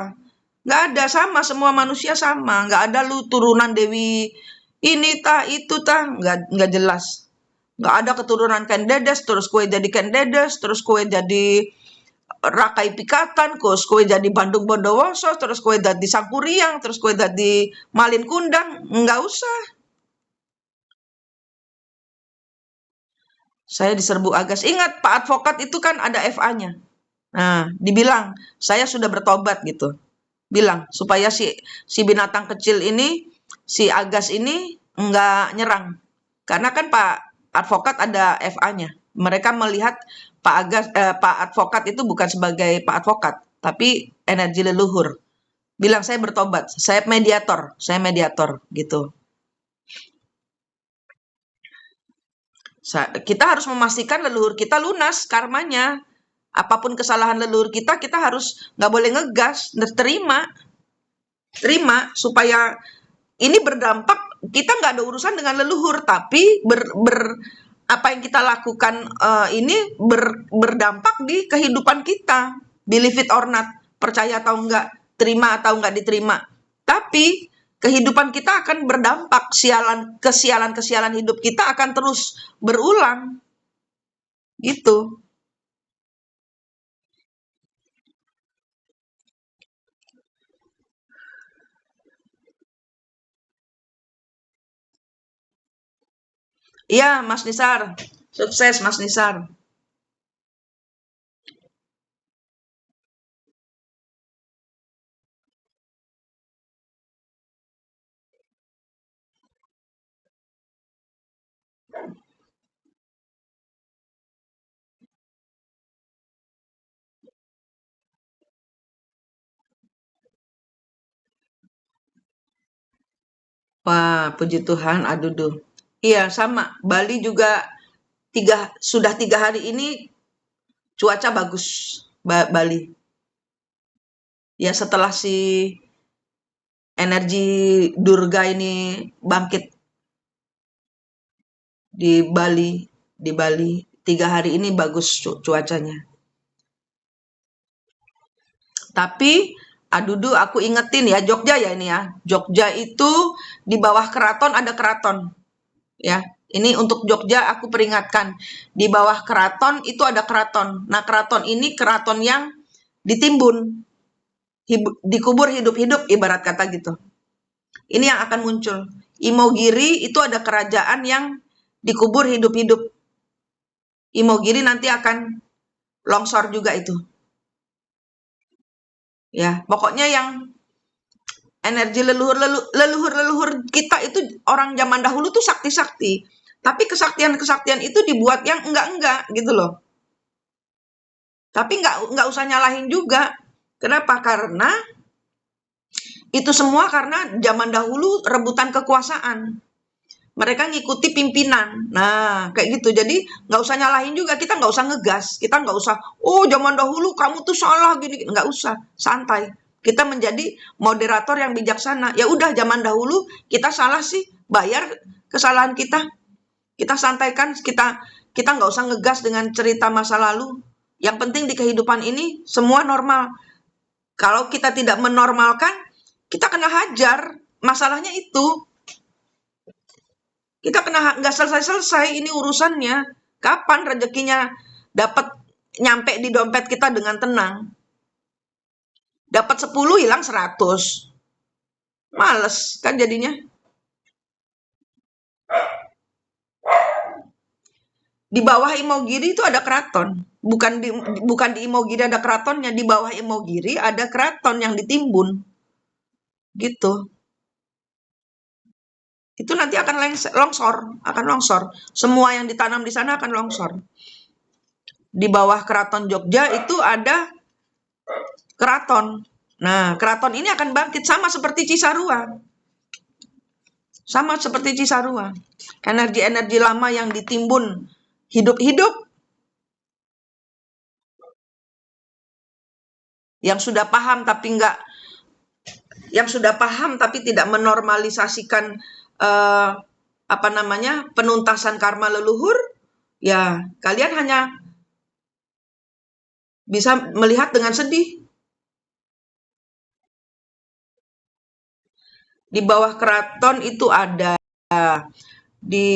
Nggak ada, sama, semua manusia sama. Nggak ada lu turunan Dewi ini tah, itu tah. Nggak jelas. Nggak ada keturunan Ken Dedes, terus kue jadi Ken Dedes, terus kue jadi Rakai Pikatan, terus kue jadi Bandung Bondowoso, terus kue jadi Sangkuriang, terus kue jadi Malin Kundang. Nggak usah. Saya diserbu Agas. Ingat, Pak Advokat itu kan ada FA-nya. Nah, dibilang, saya sudah bertobat gitu. Bilang, supaya si binatang kecil ini, si Agas ini nggak nyerang. Karena kan Pak Advokat ada FA-nya. Mereka melihat Pak Advokat itu bukan sebagai Pak Advokat, tapi energi leluhur. Bilang, saya bertobat, saya mediator gitu. Kita harus memastikan leluhur kita lunas karmanya. Apapun kesalahan leluhur kita harus nggak boleh ngegas, terima supaya ini berdampak. Kita nggak ada urusan dengan leluhur, tapi apa yang kita lakukan ini berdampak di kehidupan kita. Believe it or not, percaya atau enggak, terima atau enggak diterima. Tapi kehidupan kita akan berdampak, kesialan hidup kita akan terus berulang. Gitu. Iya, Mas Nisar. Sukses, Mas Nisar. Wah, puji Tuhan, aduh duh. Iya, sama. Bali juga sudah 3 hari ini cuaca bagus. Bali. Ya, setelah si energi Durga ini bangkit di Bali 3 hari ini bagus cuacanya. Tapi adudu aku ingetin ya, Jogja ya ini ya. Jogja itu di bawah keraton ada keraton. Ya, ini untuk Jogja aku peringatkan. Di bawah keraton itu ada keraton. Nah, keraton ini keraton yang ditimbun, dikubur hidup-hidup ibarat kata gitu. Ini yang akan muncul. Imogiri itu ada kerajaan yang dikubur hidup-hidup. Imogiri nanti akan longsor juga itu. Ya, pokoknya yang energi leluhur kita itu orang zaman dahulu tuh sakti-sakti. Tapi kesaktian-kesaktian itu dibuat yang enggak-enggak gitu loh. Tapi enggak usah nyalahin juga. Kenapa? Karena itu semua karena zaman dahulu rebutan kekuasaan. Mereka ngikuti pimpinan. Nah, kayak gitu. Jadi nggak usah nyalahin juga. Kita nggak usah ngegas. Kita nggak usah, oh zaman dahulu kamu tuh salah gini. Nggak usah. Santai. Kita menjadi moderator yang bijaksana. Ya udah zaman dahulu kita salah sih. Bayar kesalahan kita. Kita santaikan. Kita nggak usah ngegas dengan cerita masa lalu. Yang penting di kehidupan ini semua normal. Kalau kita tidak menormalkan, kita kena hajar. Masalahnya itu. Kita kena nggak selesai-selesai ini urusannya. Kapan rezekinya dapat nyampe di dompet kita dengan tenang? Dapat 10 hilang 100. Males kan jadinya. Di bawah Imogiri itu ada keraton. Bukan di Imogiri ada keratonnya, di bawah Imogiri ada keraton yang ditimbun. Gitu. Itu nanti akan longsor. Semua yang ditanam di sana akan longsor. Di bawah keraton Jogja itu ada keraton. Nah, keraton ini akan bangkit sama seperti Cisarua. Sama seperti Cisarua. Energi-energi lama yang ditimbun hidup-hidup, yang sudah paham tapi tidak menormalisasikan penuntasan karma leluhur, ya kalian hanya bisa melihat dengan sedih. Di bawah keraton itu ada, di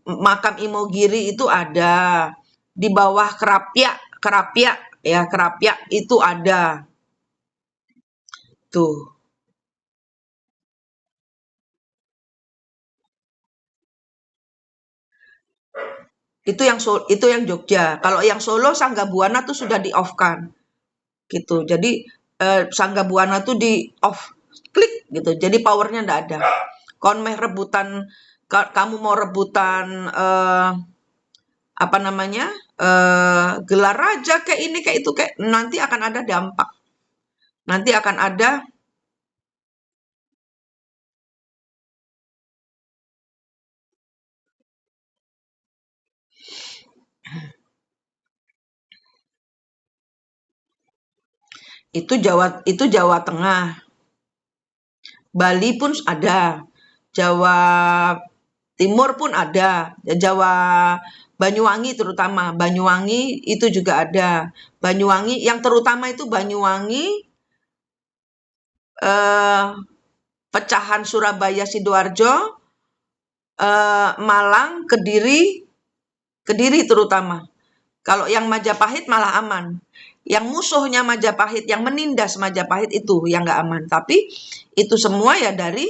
makam Imogiri itu ada, di bawah Kerapia itu ada. Tuh. Itu yang Jogja. Kalau yang Solo Sanggabuana tuh sudah di-off-kan. Gitu. Jadi Sanggabuana tuh di-off. Klik gitu. Jadi powernya enggak ada. Kamu mau rebutan gelar raja kayak ini kayak itu kayak nanti akan ada dampak. Nanti akan ada itu Jawa Tengah. Bali pun ada. Jawa Timur pun ada. Jawa Banyuwangi terutama. Banyuwangi itu juga ada. Banyuwangi yang terutama itu Banyuwangi pecahan Surabaya Sidoarjo, Malang, Kediri terutama. Kalau yang Majapahit malah aman. Yang musuhnya Majapahit, yang menindas Majapahit itu yang nggak aman. Tapi itu semua ya dari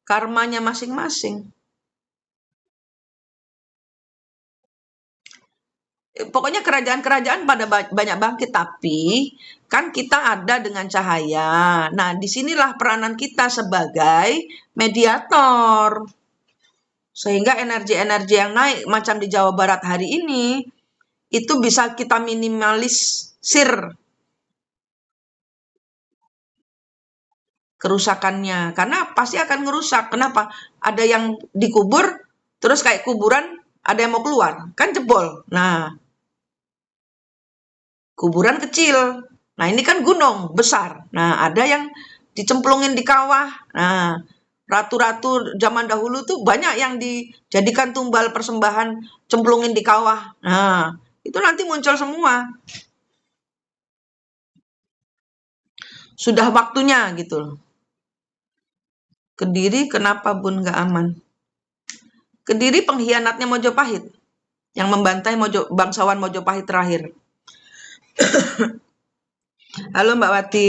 karmanya masing-masing. Pokoknya kerajaan-kerajaan pada banyak bangkit, tapi kan kita ada dengan cahaya. Nah, disinilah peranan kita sebagai mediator. Sehingga energi-energi yang naik macam di Jawa Barat hari ini, itu bisa kita minimalisir kerusakannya. Karena pasti akan ngerusak. Kenapa? Ada yang dikubur, terus kayak kuburan, ada yang mau keluar. Kan jebol. Nah, kuburan kecil. Nah, ini kan gunung besar. Nah, ada yang dicemplungin di kawah. Nah, ratu-ratu zaman dahulu tuh banyak yang dijadikan tumbal persembahan cemplungin di kawah. Nah, itu nanti muncul semua. Sudah waktunya gitu. Kediri kenapa Bun nggak aman? Kediri pengkhianatnya Mojopahit yang membantai bangsawan Mojopahit terakhir. Halo Mbak Wati.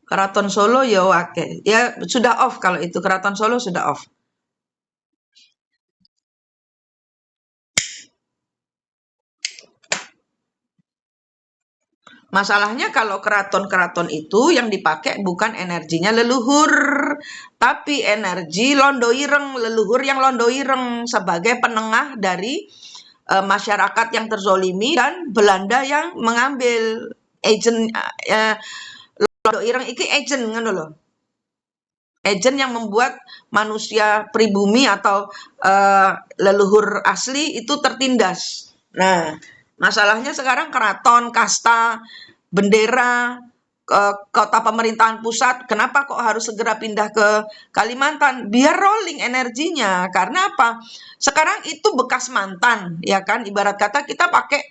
Keraton Solo ya oke. Ya sudah off kalau itu. Keraton Solo sudah off. Masalahnya kalau keraton-keraton itu yang dipakai bukan energinya leluhur, tapi energi Londo Ireng, leluhur yang Londo Ireng sebagai penengah dari masyarakat yang terzolimi dan Belanda yang mengambil agent Londo Ireng iki agent ngono loh. Agent yang membuat manusia pribumi atau leluhur asli itu tertindas. Nah, masalahnya sekarang keraton, kasta, bendera, kota pemerintahan pusat, kenapa kok harus segera pindah ke Kalimantan? Biar rolling energinya. Karena apa? Sekarang itu bekas mantan, ya kan? Ibarat kata kita pakai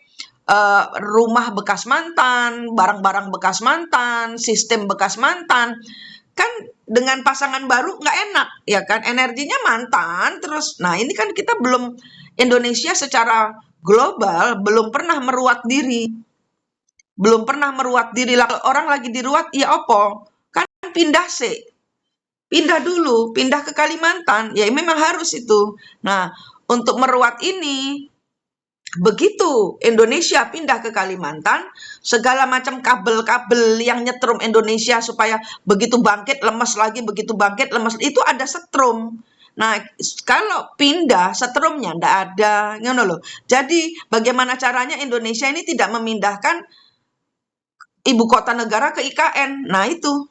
rumah bekas mantan, barang-barang bekas mantan, sistem bekas mantan. Kan dengan pasangan baru nggak enak, ya kan? Energinya mantan terus. Nah, ini kan kita belum, Indonesia secara global belum pernah meruat diri. Belum pernah meruat diri. Orang lagi diruat, ya opo? Kan pindah sih. Pindah dulu, pindah ke Kalimantan. Ya memang harus itu. Nah, untuk meruat ini, begitu Indonesia pindah ke Kalimantan, segala macam kabel-kabel yang nyetrum Indonesia supaya begitu bangkit lemes lagi, begitu bangkit lemes, itu ada setrum. Nah, kalau pindah setrumnya ndak ada, ngono loh. Jadi, bagaimana caranya Indonesia ini tidak memindahkan ibu kota negara ke IKN? Nah, itu.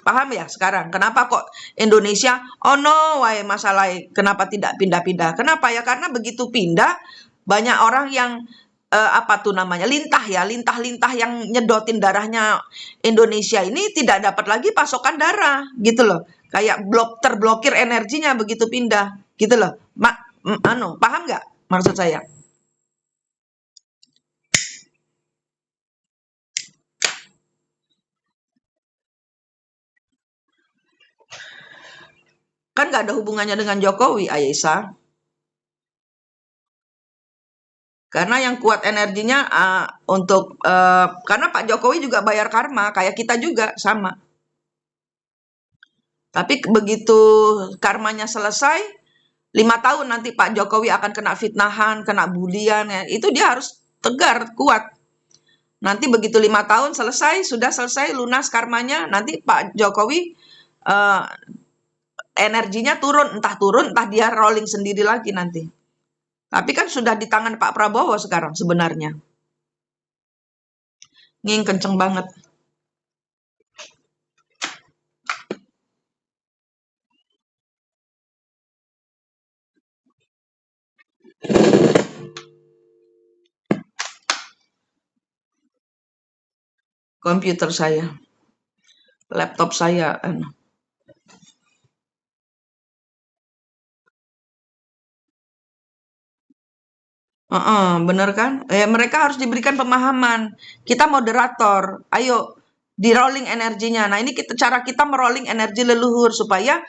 Paham ya sekarang? Kenapa kok Indonesia, oh no, why masalah kenapa tidak pindah-pindah? Kenapa ya? Karena begitu pindah, banyak orang yang apa tuh namanya, lintah ya, lintah-lintah yang nyedotin darahnya Indonesia ini tidak dapat lagi pasokan darah, gitu loh. Kayak terblokir energinya begitu pindah, gitu loh. Paham nggak maksud saya? Kan nggak ada hubungannya dengan Jokowi, Aisyah. Karena yang kuat energinya karena Pak Jokowi juga bayar karma, kayak kita juga sama. Tapi begitu karmanya selesai, 5 tahun nanti Pak Jokowi akan kena fitnahan, kena bulian, ya. Itu dia harus tegar, kuat. Nanti begitu 5 tahun selesai, sudah selesai lunas karmanya, nanti Pak Jokowi uh, energinya turun, entah dia rolling sendiri lagi nanti. Tapi kan sudah di tangan Pak Prabowo sekarang sebenarnya. Nging kenceng banget. Komputer saya, laptop saya. Heeh, bener kan? Mereka harus diberikan pemahaman. Kita moderator, ayo di-rolling energinya. Nah, ini cara kita merolling energi leluhur supaya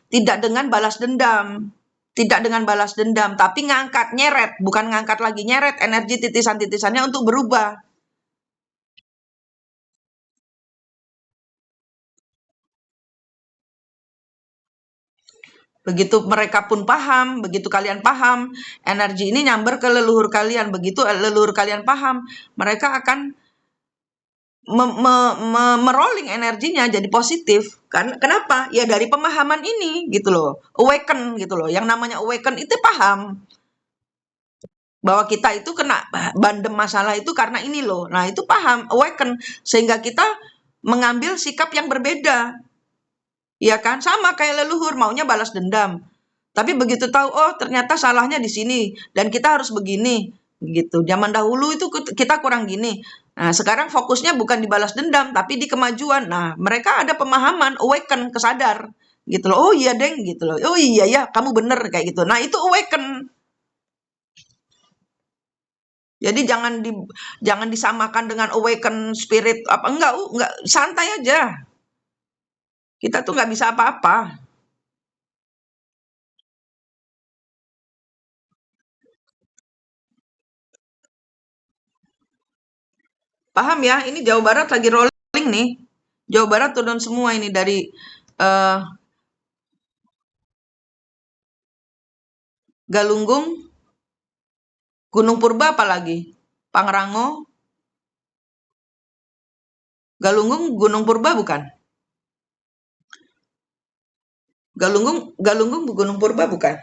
tidak dengan balas dendam. Tidak dengan balas dendam, tapi ngangkat, nyeret, bukan ngangkat lagi, nyeret energi titisan-titisannya untuk berubah. Begitu mereka pun paham, begitu kalian paham, energi ini nyamber ke leluhur kalian. Begitu leluhur kalian paham, mereka akan merolling energinya jadi positif. Kan kenapa? Ya dari pemahaman ini gitu loh. Awaken gitu loh. Yang namanya awaken itu paham bahwa kita itu kena bandem masalah itu karena ini loh. Nah, itu paham, awaken sehingga kita mengambil sikap yang berbeda. Ya kan? Sama kayak leluhur maunya balas dendam. Tapi begitu tahu, oh ternyata salahnya di sini dan kita harus begini, gitu. Zaman dahulu itu kita kurang gini. Nah, sekarang fokusnya bukan di balas dendam, tapi di kemajuan. Nah, mereka ada pemahaman, awaken, kesadar, gitu loh. Oh iya, Deng, gitu loh. Oh iya ya, kamu bener kayak gitu. Nah, itu awaken. Jadi jangan disamakan dengan awaken spirit apa enggak santai aja. Kita tuh nggak bisa apa-apa. Paham ya? Ini Jawa Barat lagi rolling nih. Jawa Barat turun semua ini dari eh, Galunggung, Gunung Purba apalagi? Pangrango, Galunggung, Gunung Purba bukan? Galunggung Gunung Purba bukan?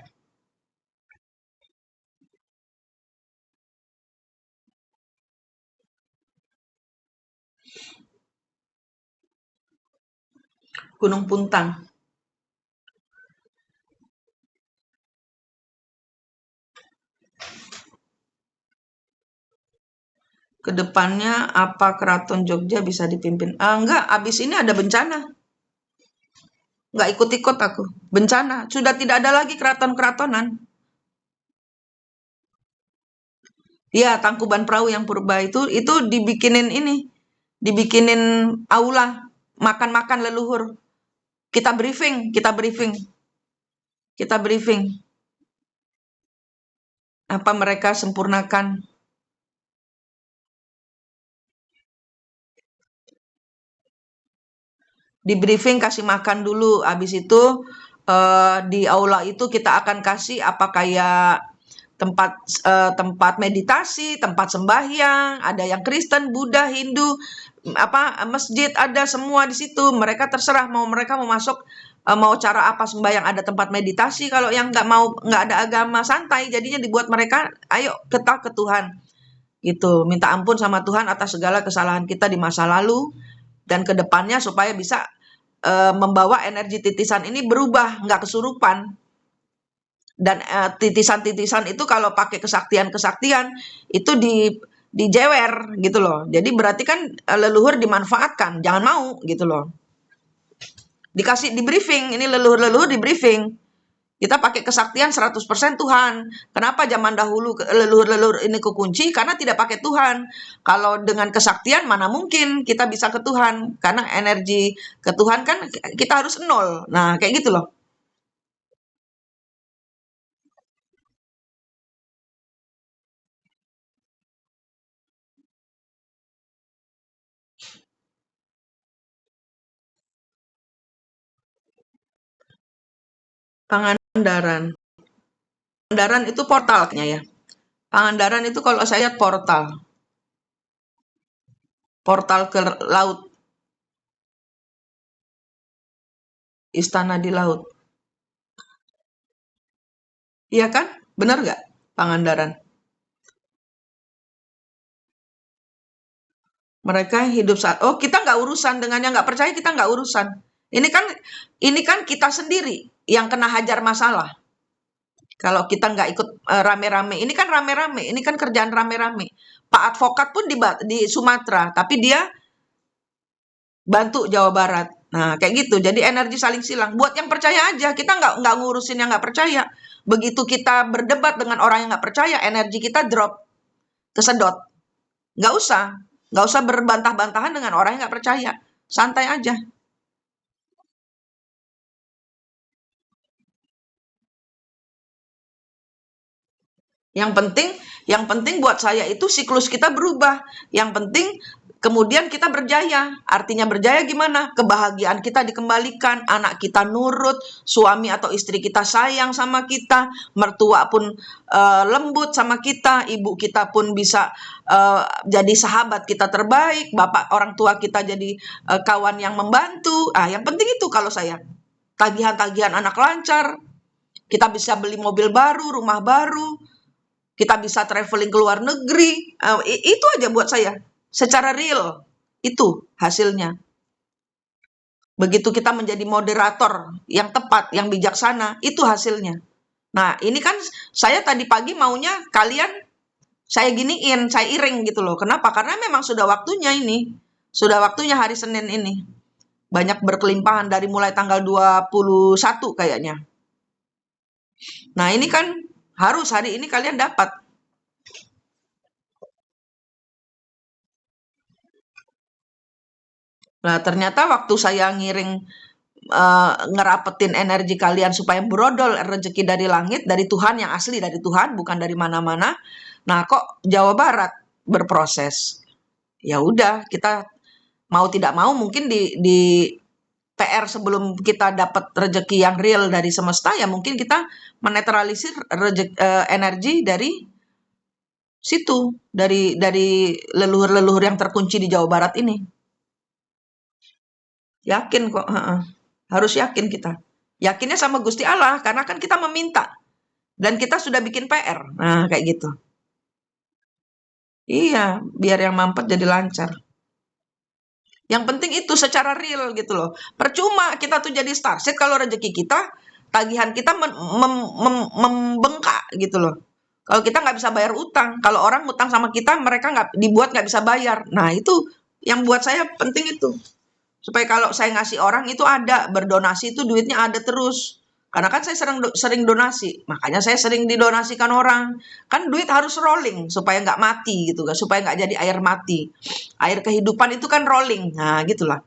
Gunung Puntang. Kedepannya apa Keraton Jogja bisa dipimpin? Enggak, abis ini ada bencana. Enggak ikut-ikut aku. Bencana. Sudah tidak ada lagi keraton-keratonan. Iya, Tangkuban Perahu yang purba itu dibikinin ini. Dibikinin aula. Makan-makan leluhur. Kita briefing, kita briefing, kita briefing. Apa mereka sempurnakan. Di briefing kasih makan dulu. Habis itu di aula itu kita akan kasih apa kayak tempat meditasi, tempat sembahyang, ada yang Kristen, Buddha, Hindu, apa masjid ada semua di situ. Mereka terserah mereka mau masuk mau cara apa sembahyang, ada tempat meditasi. Kalau yang nggak ada agama santai, jadinya dibuat mereka ayo kita ke Tuhan gitu, minta ampun sama Tuhan atas segala kesalahan kita di masa lalu dan ke depannya supaya bisa membawa energi titisan ini berubah, nggak kesurupan. Dan titisan-titisan itu kalau pakai kesaktian-kesaktian itu dijewer gitu loh. Jadi berarti kan leluhur dimanfaatkan, jangan mau gitu loh. Dikasih di briefing, ini leluhur-leluhur di briefing. Kita pakai kesaktian 100% Tuhan. Kenapa zaman dahulu leluhur-leluhur ini kekunci? Karena tidak pakai Tuhan. Kalau dengan kesaktian mana mungkin kita bisa ke Tuhan? Karena energi ke Tuhan kan kita harus nol. Nah, kayak gitu loh. Pangandaran. Pangandaran itu portalnya ya. Pangandaran itu kalau saya lihat portal. Portal ke laut. Istana di laut. Iya kan? Benar nggak? Pangandaran. Mereka hidup saat, oh kita nggak urusan dengan yang nggak percaya, kita nggak urusan. Ini kan kita sendiri yang kena hajar masalah. Kalau kita nggak ikut rame-rame, ini kan rame-rame, ini kan kerjaan rame-rame. Pak advokat pun di Sumatera, tapi dia bantu Jawa Barat. Nah, kayak gitu. Jadi energi saling silang. Buat yang percaya aja, kita nggak ngurusin yang nggak percaya. Begitu kita berdebat dengan orang yang nggak percaya, energi kita drop, kesedot. Nggak usah. Nggak usah berbantah-bantahan dengan orang yang nggak percaya. Santai aja. Yang penting buat saya itu siklus kita berubah. Yang penting kemudian kita berjaya. Artinya berjaya gimana? Kebahagiaan kita dikembalikan, anak kita nurut, suami atau istri kita sayang sama kita, mertua pun lembut sama kita, ibu kita pun bisa jadi sahabat kita terbaik, bapak orang tua kita jadi kawan yang membantu. Yang penting itu kalau saya. Tagihan-tagihan anak lancar, kita bisa beli mobil baru, rumah baru, kita bisa traveling ke luar negeri. Itu aja buat saya. Secara real, itu hasilnya. Begitu kita menjadi moderator yang tepat, yang bijaksana, itu hasilnya. Nah, ini kan saya tadi pagi maunya kalian saya giniin, saya iring gitu loh. Kenapa? Karena memang sudah waktunya ini. Sudah waktunya hari Senin ini. Banyak berkelimpahan dari mulai tanggal 21 kayaknya. Nah, ini kan harus hari ini kalian dapat. Nah, ternyata waktu saya ngiring ngerapetin energi kalian supaya brodol rezeki dari langit, dari Tuhan yang asli, dari Tuhan, bukan dari mana-mana. Nah, kok Jawa Barat berproses? Ya udah, kita mau tidak mau mungkin di PR sebelum kita dapat rezeki yang real dari semesta, ya mungkin kita menetralisir energi dari situ, dari leluhur-leluhur yang terkunci di Jawa Barat ini. Yakin kok, heeh. Harus yakin kita. Yakinnya sama Gusti Allah, karena kan kita meminta. Dan kita sudah bikin PR. Nah, kayak gitu. Iya, biar yang mampet jadi lancar. Yang penting itu secara real gitu loh. Percuma kita tuh jadi starset kalau rezeki kita, tagihan kita membengkak gitu loh. Kalau kita nggak bisa bayar utang, kalau orang utang sama kita, mereka nggak bisa bayar. Nah, itu yang buat saya penting itu. Supaya kalau saya ngasih orang itu ada, berdonasi itu duitnya ada terus. Karena kan saya sering donasi, makanya saya sering didonasikan orang. Kan duit harus rolling supaya nggak mati gitu, supaya nggak jadi air mati. Air kehidupan itu kan rolling, nah gitulah.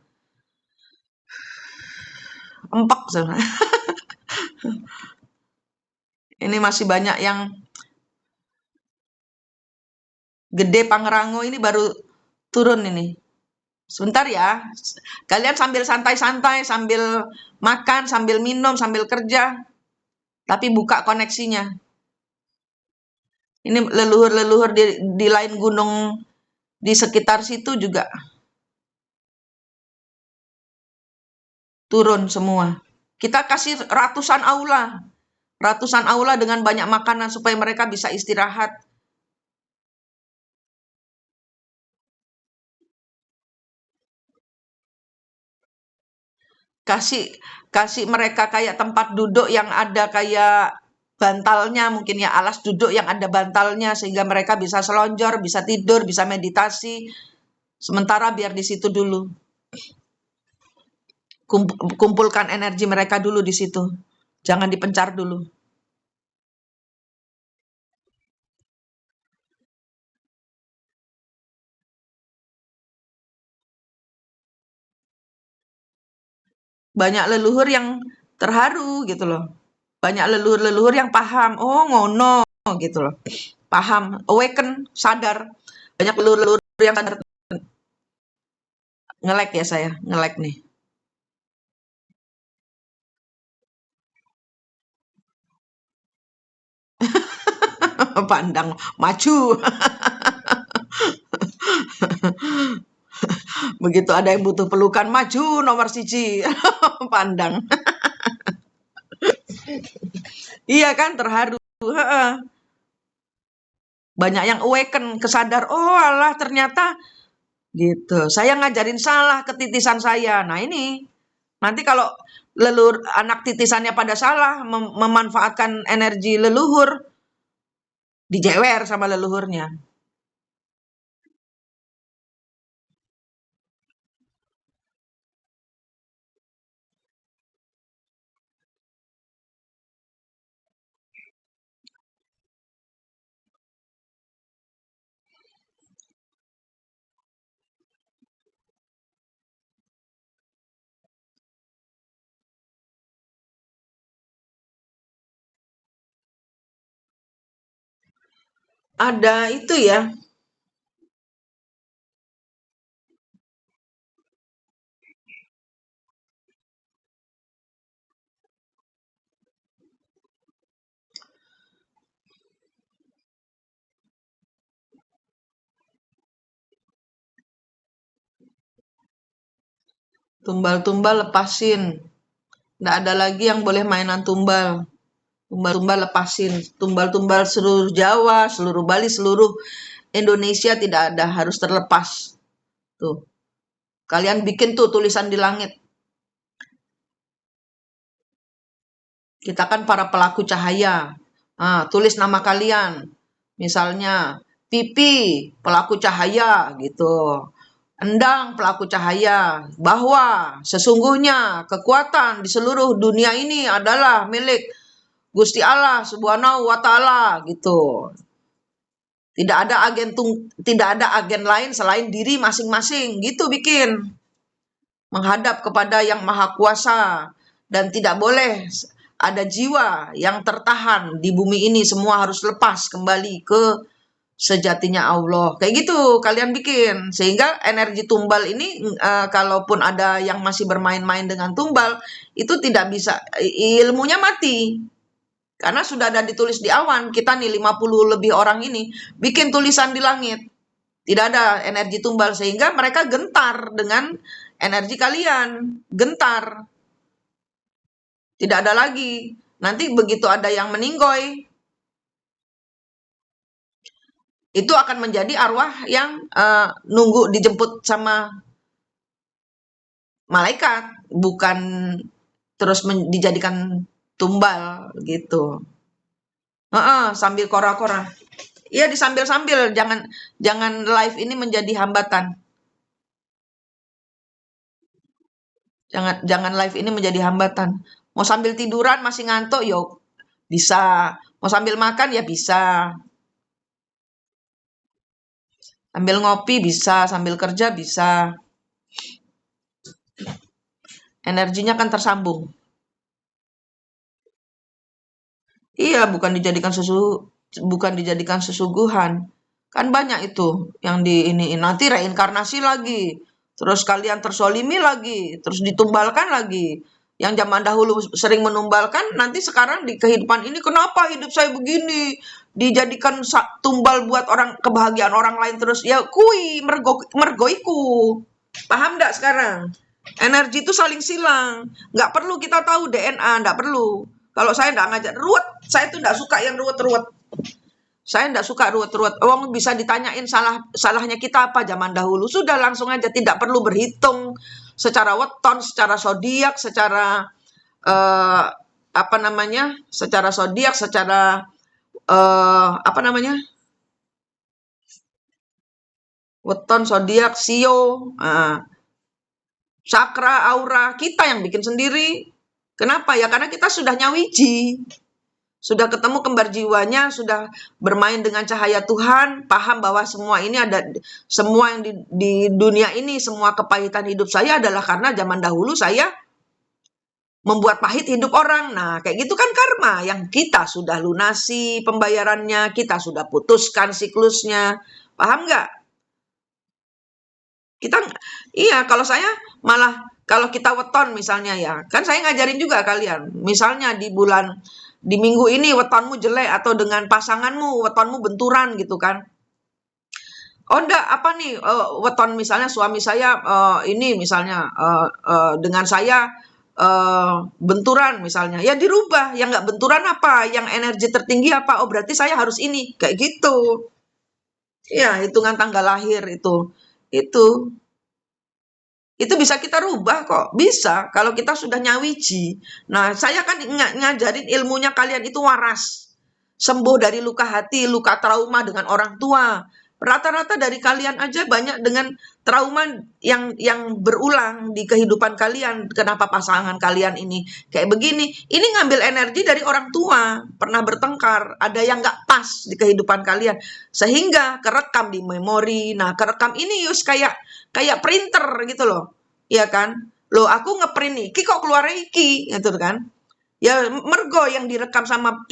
Empuk sebenarnya. Ini masih banyak yang gede Pangrango ini baru turun ini. Sebentar ya, kalian sambil santai-santai, sambil makan, sambil minum, sambil kerja, tapi buka koneksinya. Ini leluhur-leluhur di lain gunung di sekitar situ juga turun semua. Kita kasih ratusan aula dengan banyak makanan supaya mereka bisa istirahat. Kasih kasih mereka kayak tempat duduk yang ada kayak bantalnya, mungkin ya alas duduk yang ada bantalnya sehingga mereka bisa selonjor, bisa tidur, bisa meditasi. Sementara biar di situ dulu. Kumpulkan energi mereka dulu di situ. Jangan dipencar dulu. Banyak leluhur yang terharu gitu loh. Banyak leluhur-leluhur yang paham, oh ngono gitu loh. Paham, awaken, sadar. Banyak leluhur-leluhur yang sadar. Ngelek ya saya, ngelek nih. Pandang maju. Begitu ada yang butuh pelukan, maju nomor siji. Pandang. Iya kan, terharu. Banyak yang awaken, kesadar, oh alah ternyata gitu. Saya ngajarin salah ke titisan saya. Nah ini, nanti kalau leluhur anak titisannya pada salah, memanfaatkan energi leluhur, dijewer sama leluhurnya. Ada itu ya, tumbal-tumbal lepasin. Nggak ada lagi yang boleh mainan tumbal. Tumbal-tumbal lepasin. Tumbal-tumbal seluruh Jawa, seluruh Bali, seluruh Indonesia tidak ada, harus terlepas. Tuh, kalian bikin tuh tulisan di langit. Kita kan para pelaku cahaya. Tulis nama kalian. Misalnya, Pipi, pelaku cahaya, gitu. Endang, pelaku cahaya. Bahwa sesungguhnya kekuatan di seluruh dunia ini adalah milik Gusti Allah Subhanahu wa Ta'ala, gitu. Tidak ada agen lain selain diri masing-masing, gitu bikin. Menghadap kepada Yang Maha Kuasa, dan tidak boleh ada jiwa yang tertahan di bumi ini, semua harus lepas kembali ke sejatinya Allah. Kayak gitu kalian bikin. Sehingga energi tumbal ini, kalaupun ada yang masih bermain-main dengan tumbal, itu tidak bisa, ilmunya mati. Karena sudah ada ditulis di awan, kita nih 50 lebih orang ini bikin tulisan di langit. Tidak ada energi tumbal, sehingga mereka gentar dengan energi kalian. Gentar. Tidak ada lagi. Nanti begitu ada yang meninggoy, itu akan menjadi arwah yang nunggu dijemput sama malaikat, bukan terus dijadikan tumbal gitu. Sambil kora-kora. Iya, disambil-sambil, jangan jangan live ini menjadi hambatan. Jangan live ini menjadi hambatan. Mau sambil tiduran masih ngantuk, yuk bisa. Mau sambil makan ya bisa. Sambil ngopi bisa, sambil kerja bisa. Energinya kan tersambung. Iya, bukan dijadikan sesuguhan. Kan banyak itu yang di ini nanti reinkarnasi lagi. Terus kalian tersolimi lagi, terus ditumbalkan lagi. Yang zaman dahulu sering menumbalkan, nanti sekarang di kehidupan ini kenapa hidup saya begini? Dijadikan tumbal buat orang kebahagiaan orang lain terus. Ya kui mergoiku. Paham nggak sekarang? Energi itu saling silang. Nggak perlu kita tahu DNA, nggak perlu. Kalau saya nggak ngajak ruwet, saya tuh nggak suka yang ruwet-ruwet. Saya nggak suka ruwet-ruwet. Wong bisa ditanyain salahnya kita apa zaman dahulu. Sudah langsung aja, tidak perlu berhitung secara weton, secara zodiak, secara apa namanya? Secara zodiak, secara apa namanya? Weton, zodiak, sio, sakra, aura, kita yang bikin sendiri. Kenapa ya? Karena kita sudah nyawiji. Sudah ketemu kembar jiwanya, sudah bermain dengan cahaya Tuhan, paham bahwa semua ini semua yang di dunia ini, semua kepahitan hidup saya adalah karena zaman dahulu saya membuat pahit hidup orang. Nah, kayak gitu kan karma yang kita sudah lunasi pembayarannya, kita sudah putuskan siklusnya. Paham nggak? Kita, iya, kalau saya malah, kalau kita weton misalnya ya, kan saya ngajarin juga kalian. Misalnya di minggu ini wetonmu jelek, atau dengan pasanganmu wetonmu benturan gitu kan. Oh enggak, apa nih, weton misalnya suami saya ini misalnya dengan saya benturan misalnya. Ya dirubah, yang nggak benturan apa, yang energi tertinggi apa, oh berarti saya harus ini, kayak gitu. Ya, hitungan tanggal lahir itu. Itu. Itu bisa kita rubah kok, bisa kalau kita sudah nyawiji. Nah, saya kan ngajarin ilmunya kalian itu waras. Sembuh dari luka hati, luka trauma dengan orang tua. Rata-rata dari kalian aja banyak dengan trauma yang berulang di kehidupan kalian. Kenapa pasangan kalian ini kayak begini? Ini ngambil energi dari orang tua, pernah bertengkar, ada yang nggak pas di kehidupan kalian, sehingga kerekam di memori. Nah, kerekam ini Yus kayak printer gitu loh. Iya kan? Loh, aku ngeprint iki kok keluar iki gitu kan. Ya mergo yang direkam sama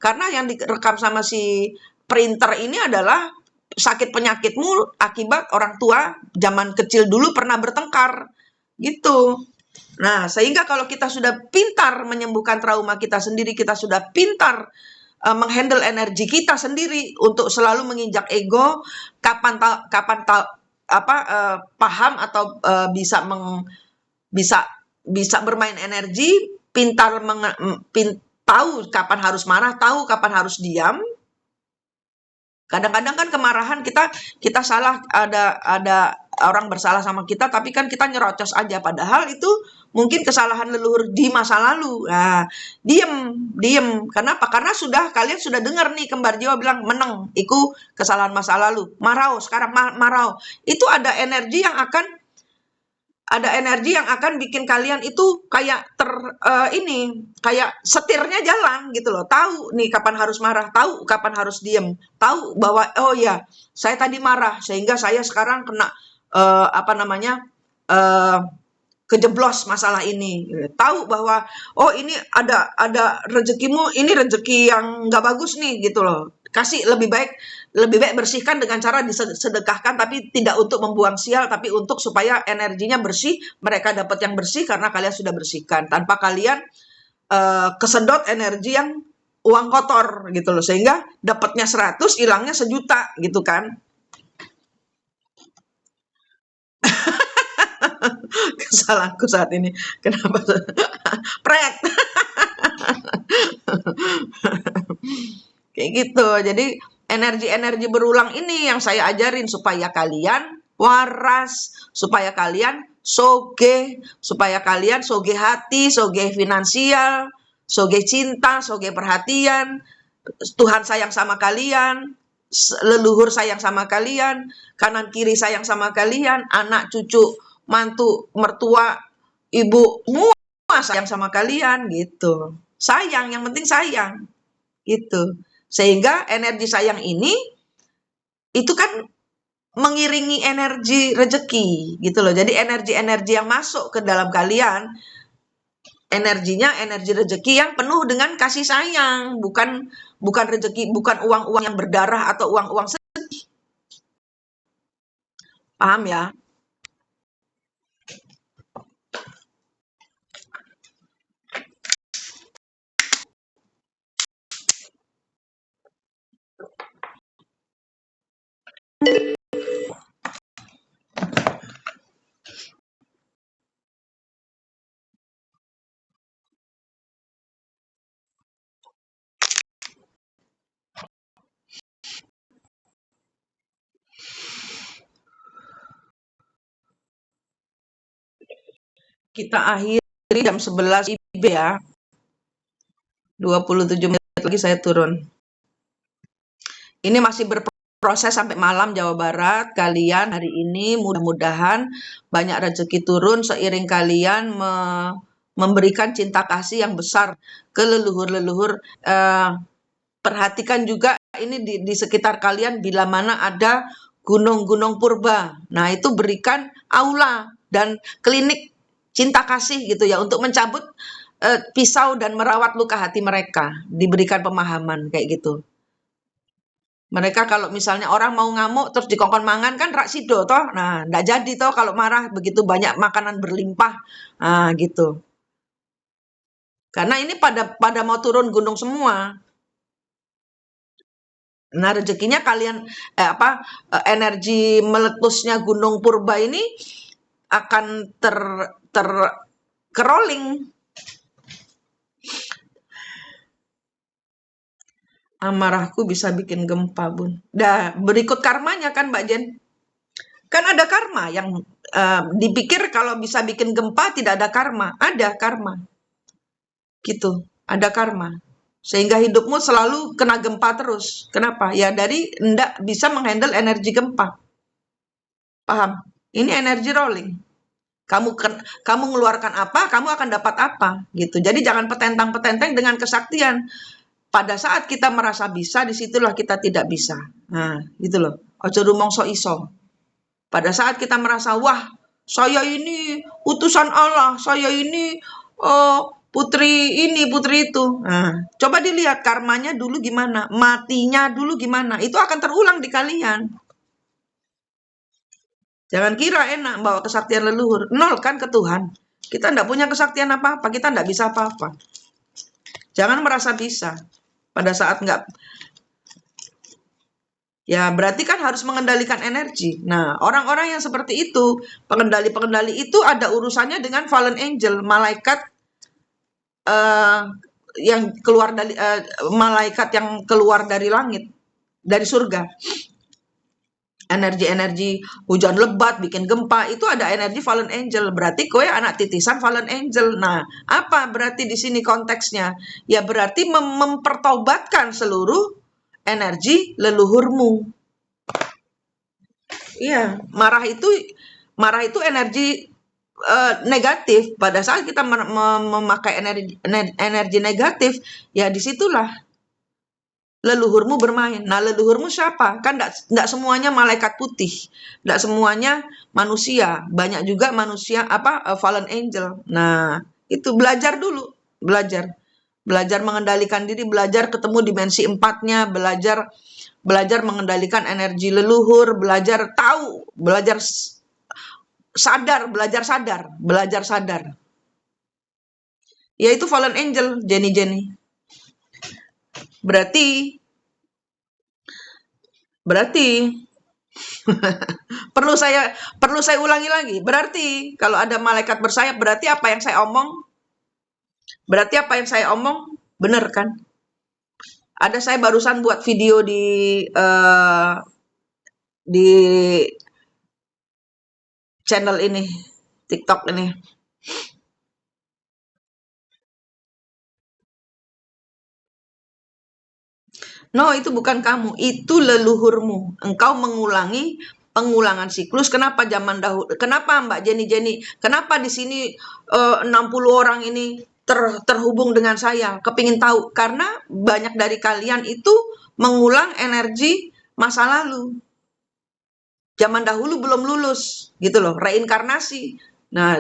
karena yang direkam sama si printer ini adalah sakit penyakitmu akibat orang tua zaman kecil dulu pernah bertengkar gitu. Nah, sehingga kalau kita sudah pintar menyembuhkan trauma kita sendiri, kita sudah pintar menghandle energi kita sendiri untuk selalu menginjak ego, paham atau bisa bermain energi, tahu kapan harus marah, tahu kapan harus diam. Kadang-kadang kan kemarahan kita salah, ada orang bersalah sama kita, tapi kan kita nyerocos aja, padahal itu mungkin kesalahan leluhur di masa lalu. Nah, diem. Kenapa? Karena kalian sudah dengar nih kembar jiwa bilang meneng, itu kesalahan masa lalu. Marau, sekarang marau. Itu ada energi yang akan bikin kalian itu kayak kayak setirnya jalan gitu loh. Tahu nih kapan harus marah, tahu kapan harus diem, tahu bahwa oh ya, saya tadi marah sehingga saya sekarang kena kejeblos masalah ini. Tahu bahwa oh ini ada rezekimu, ini rezeki yang nggak bagus nih gitu loh. Kasih lebih baik bersihkan dengan cara disedekahkan, tapi tidak untuk membuang sial, tapi untuk supaya energinya bersih, mereka dapat yang bersih karena kalian sudah bersihkan, tanpa kalian kesedot energi yang uang kotor gitu loh, sehingga dapatnya 100, hilangnya 1 juta gitu kan. Kesalahanku saat ini kenapa pret kayak gitu. Jadi energi-energi berulang ini yang saya ajarin supaya kalian waras, supaya kalian soge, supaya kalian soge hati, soge finansial, soge cinta, soge perhatian. Tuhan sayang sama kalian, leluhur sayang sama kalian, kanan kiri sayang sama kalian, anak cucu mantu mertua ibu semua sayang sama kalian gitu. Sayang, yang penting sayang gitu. Sehingga energi sayang ini itu kan mengiringi energi rezeki gitu loh. Jadi energi-energi yang masuk ke dalam kalian, energinya energi rezeki yang penuh dengan kasih sayang, bukan rezeki, bukan uang-uang yang berdarah atau uang-uang sedih. Paham ya? Kita akhiri jam 11 IB ya. 27 menit lagi saya turun. Ini masih berproses sampai malam Jawa Barat. Kalian hari ini mudah-mudahan banyak rezeki turun seiring kalian memberikan cinta kasih yang besar ke leluhur-leluhur. Perhatikan juga ini di sekitar kalian bila mana ada gunung-gunung purba. Nah, itu berikan aula dan klinik cinta kasih gitu ya, untuk mencabut pisau dan merawat luka hati mereka, diberikan pemahaman kayak gitu. Mereka kalau misalnya orang mau ngamuk terus dikongkon mangan kan rak sido toh. Nah, ndak jadi toh kalau marah begitu banyak makanan berlimpah. Nah, gitu. Karena ini pada mau turun gunung semua. Nah, rezekinya kalian energi meletusnya gunung purba ini akan kerolling. Amarahku bisa bikin gempa, Bun. Dah, berikut karmanya kan, Mbak Jen. Kan ada karma yang dipikir kalau bisa bikin gempa tidak ada karma. Ada karma. Gitu, ada karma. Sehingga hidupmu selalu kena gempa terus. Kenapa? Ya dari ndak bisa menghandle energi gempa. Paham? Ini energi rolling. Kamu mengeluarkan apa, kamu akan dapat apa, gitu. Jadi jangan petentang-petenteng dengan kesaktian. Pada saat kita merasa bisa, disitulah kita tidak bisa. Nah, gitu loh. Ojo rumong so iso. Pada saat kita merasa, wah, saya ini utusan Allah, saya ini putri ini, putri itu. Nah, coba dilihat karmanya dulu gimana, matinya dulu gimana. Itu akan terulang di kalian. Jangan kira enak bawa kesaktian leluhur. Nol kan ke Tuhan. Kita enggak punya kesaktian apa-apa. Kita enggak bisa apa-apa. Jangan merasa bisa. Pada saat enggak, ya berarti kan harus mengendalikan energi. Nah, orang-orang yang seperti itu, pengendali-pengendali itu ada urusannya dengan fallen angel, malaikat yang keluar dari malaikat yang keluar dari langit, dari surga. Energi-energi hujan lebat, bikin gempa, itu ada energi fallen angel. Berarti kowe anak titisan fallen angel. Nah, apa berarti di sini konteksnya? Ya berarti mempertobatkan seluruh energi leluhurmu. Iya, marah itu energi negatif. Pada saat kita memakai energi negatif, ya disitulah leluhurmu bermain. Nah, leluhurmu siapa? Kan enggak semuanya malaikat putih, enggak semuanya manusia, banyak juga manusia fallen angel. Nah, itu belajar dulu, belajar mengendalikan diri, belajar ketemu dimensi empatnya, belajar mengendalikan energi leluhur, belajar tahu, belajar sadar, belajar sadar. Yaitu fallen angel, Jenny. Berarti perlu saya ulangi lagi. Berarti kalau ada malaikat bersayap, berarti apa yang saya omong? Benar kan? Ada saya barusan buat video di channel ini, TikTok ini. No, itu bukan kamu, itu leluhurmu. Engkau mengulangi pengulangan siklus. Kenapa zaman dahulu? Kenapa Mbak Jenny? Kenapa di sini 60 orang ini terhubung dengan saya? Kepingin tahu? Karena banyak dari kalian itu mengulang energi masa lalu. Zaman dahulu belum lulus, gitu loh, reinkarnasi. Nah,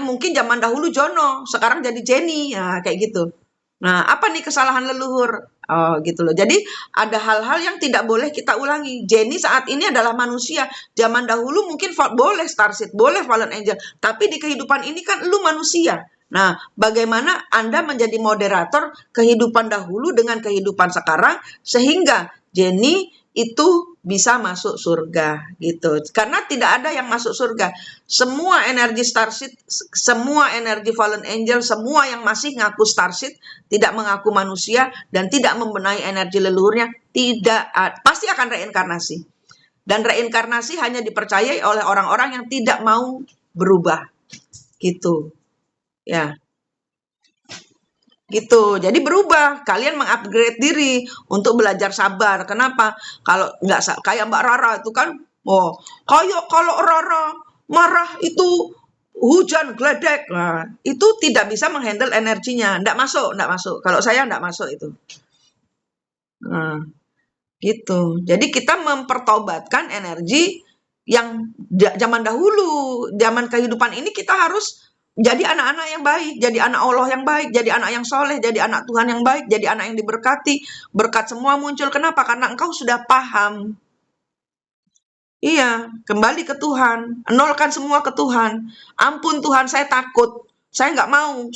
mungkin zaman dahulu Jono, sekarang jadi Jenny, ya kayak gitu. Nah, apa nih kesalahan leluhur? Oh, gitu loh. Jadi, ada hal-hal yang tidak boleh kita ulangi. Jenny saat ini adalah manusia. Zaman dahulu mungkin boleh Starseed, boleh Fallen Angel. Tapi di kehidupan ini kan lu manusia. Nah, bagaimana Anda menjadi moderator kehidupan dahulu dengan kehidupan sekarang, sehingga Jenny itu bisa masuk surga gitu. Karena tidak ada yang masuk surga. Semua energi Starseed, semua energi Fallen Angel, semua yang masih ngaku Starseed, tidak mengaku manusia dan tidak membenahi energi leluhurnya, pasti akan reinkarnasi. Dan reinkarnasi hanya dipercayai oleh orang-orang yang tidak mau berubah. Gitu. Ya. Gitu. Jadi berubah, kalian mengupgrade diri untuk belajar sabar. Kenapa? Kalau nggak kayak Mbak Rara itu kan, kayak kalau Rara marah itu hujan geledek. Nah, itu tidak bisa menghandle energinya, nggak masuk. Kalau saya nggak masuk itu. Nah, gitu. Jadi kita mempertobatkan energi yang zaman dahulu, zaman kehidupan ini kita harus jadi anak-anak yang baik, jadi anak Allah yang baik, jadi anak yang soleh, jadi anak Tuhan yang baik, jadi anak yang diberkati. Berkat semua muncul. Kenapa? Karena engkau sudah paham. Iya, kembali ke Tuhan. Nolkan semua ke Tuhan. Ampun Tuhan, saya takut. Saya nggak mau.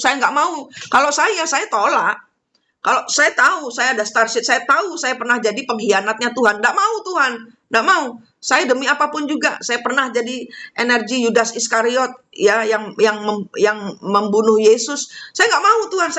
Kalau saya tolak. Kalau saya tahu, saya ada Starseed, saya tahu saya pernah jadi pengkhianatnya Tuhan. Nggak mau Tuhan, nggak mau. Saya demi apapun juga, saya pernah jadi energi Yudas Iskariot, ya, yang membunuh Yesus. Saya nggak mau Tuhan,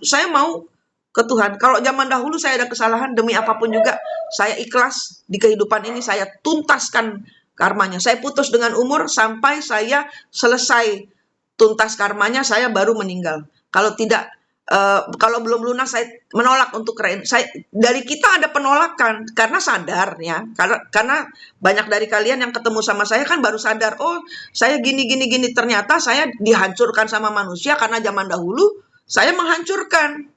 saya mau ke Tuhan. Kalau zaman dahulu saya ada kesalahan, demi apapun juga, saya ikhlas di kehidupan ini, saya tuntaskan karmanya. Saya putus dengan umur sampai saya selesai tuntas karmanya, saya baru meninggal. Kalau tidak, kalau belum lunas, saya menolak untuk dari kita ada penolakan karena sadar ya, karena banyak dari kalian yang ketemu sama saya kan baru sadar, oh saya gini, ternyata saya dihancurkan sama manusia karena zaman dahulu saya menghancurkan.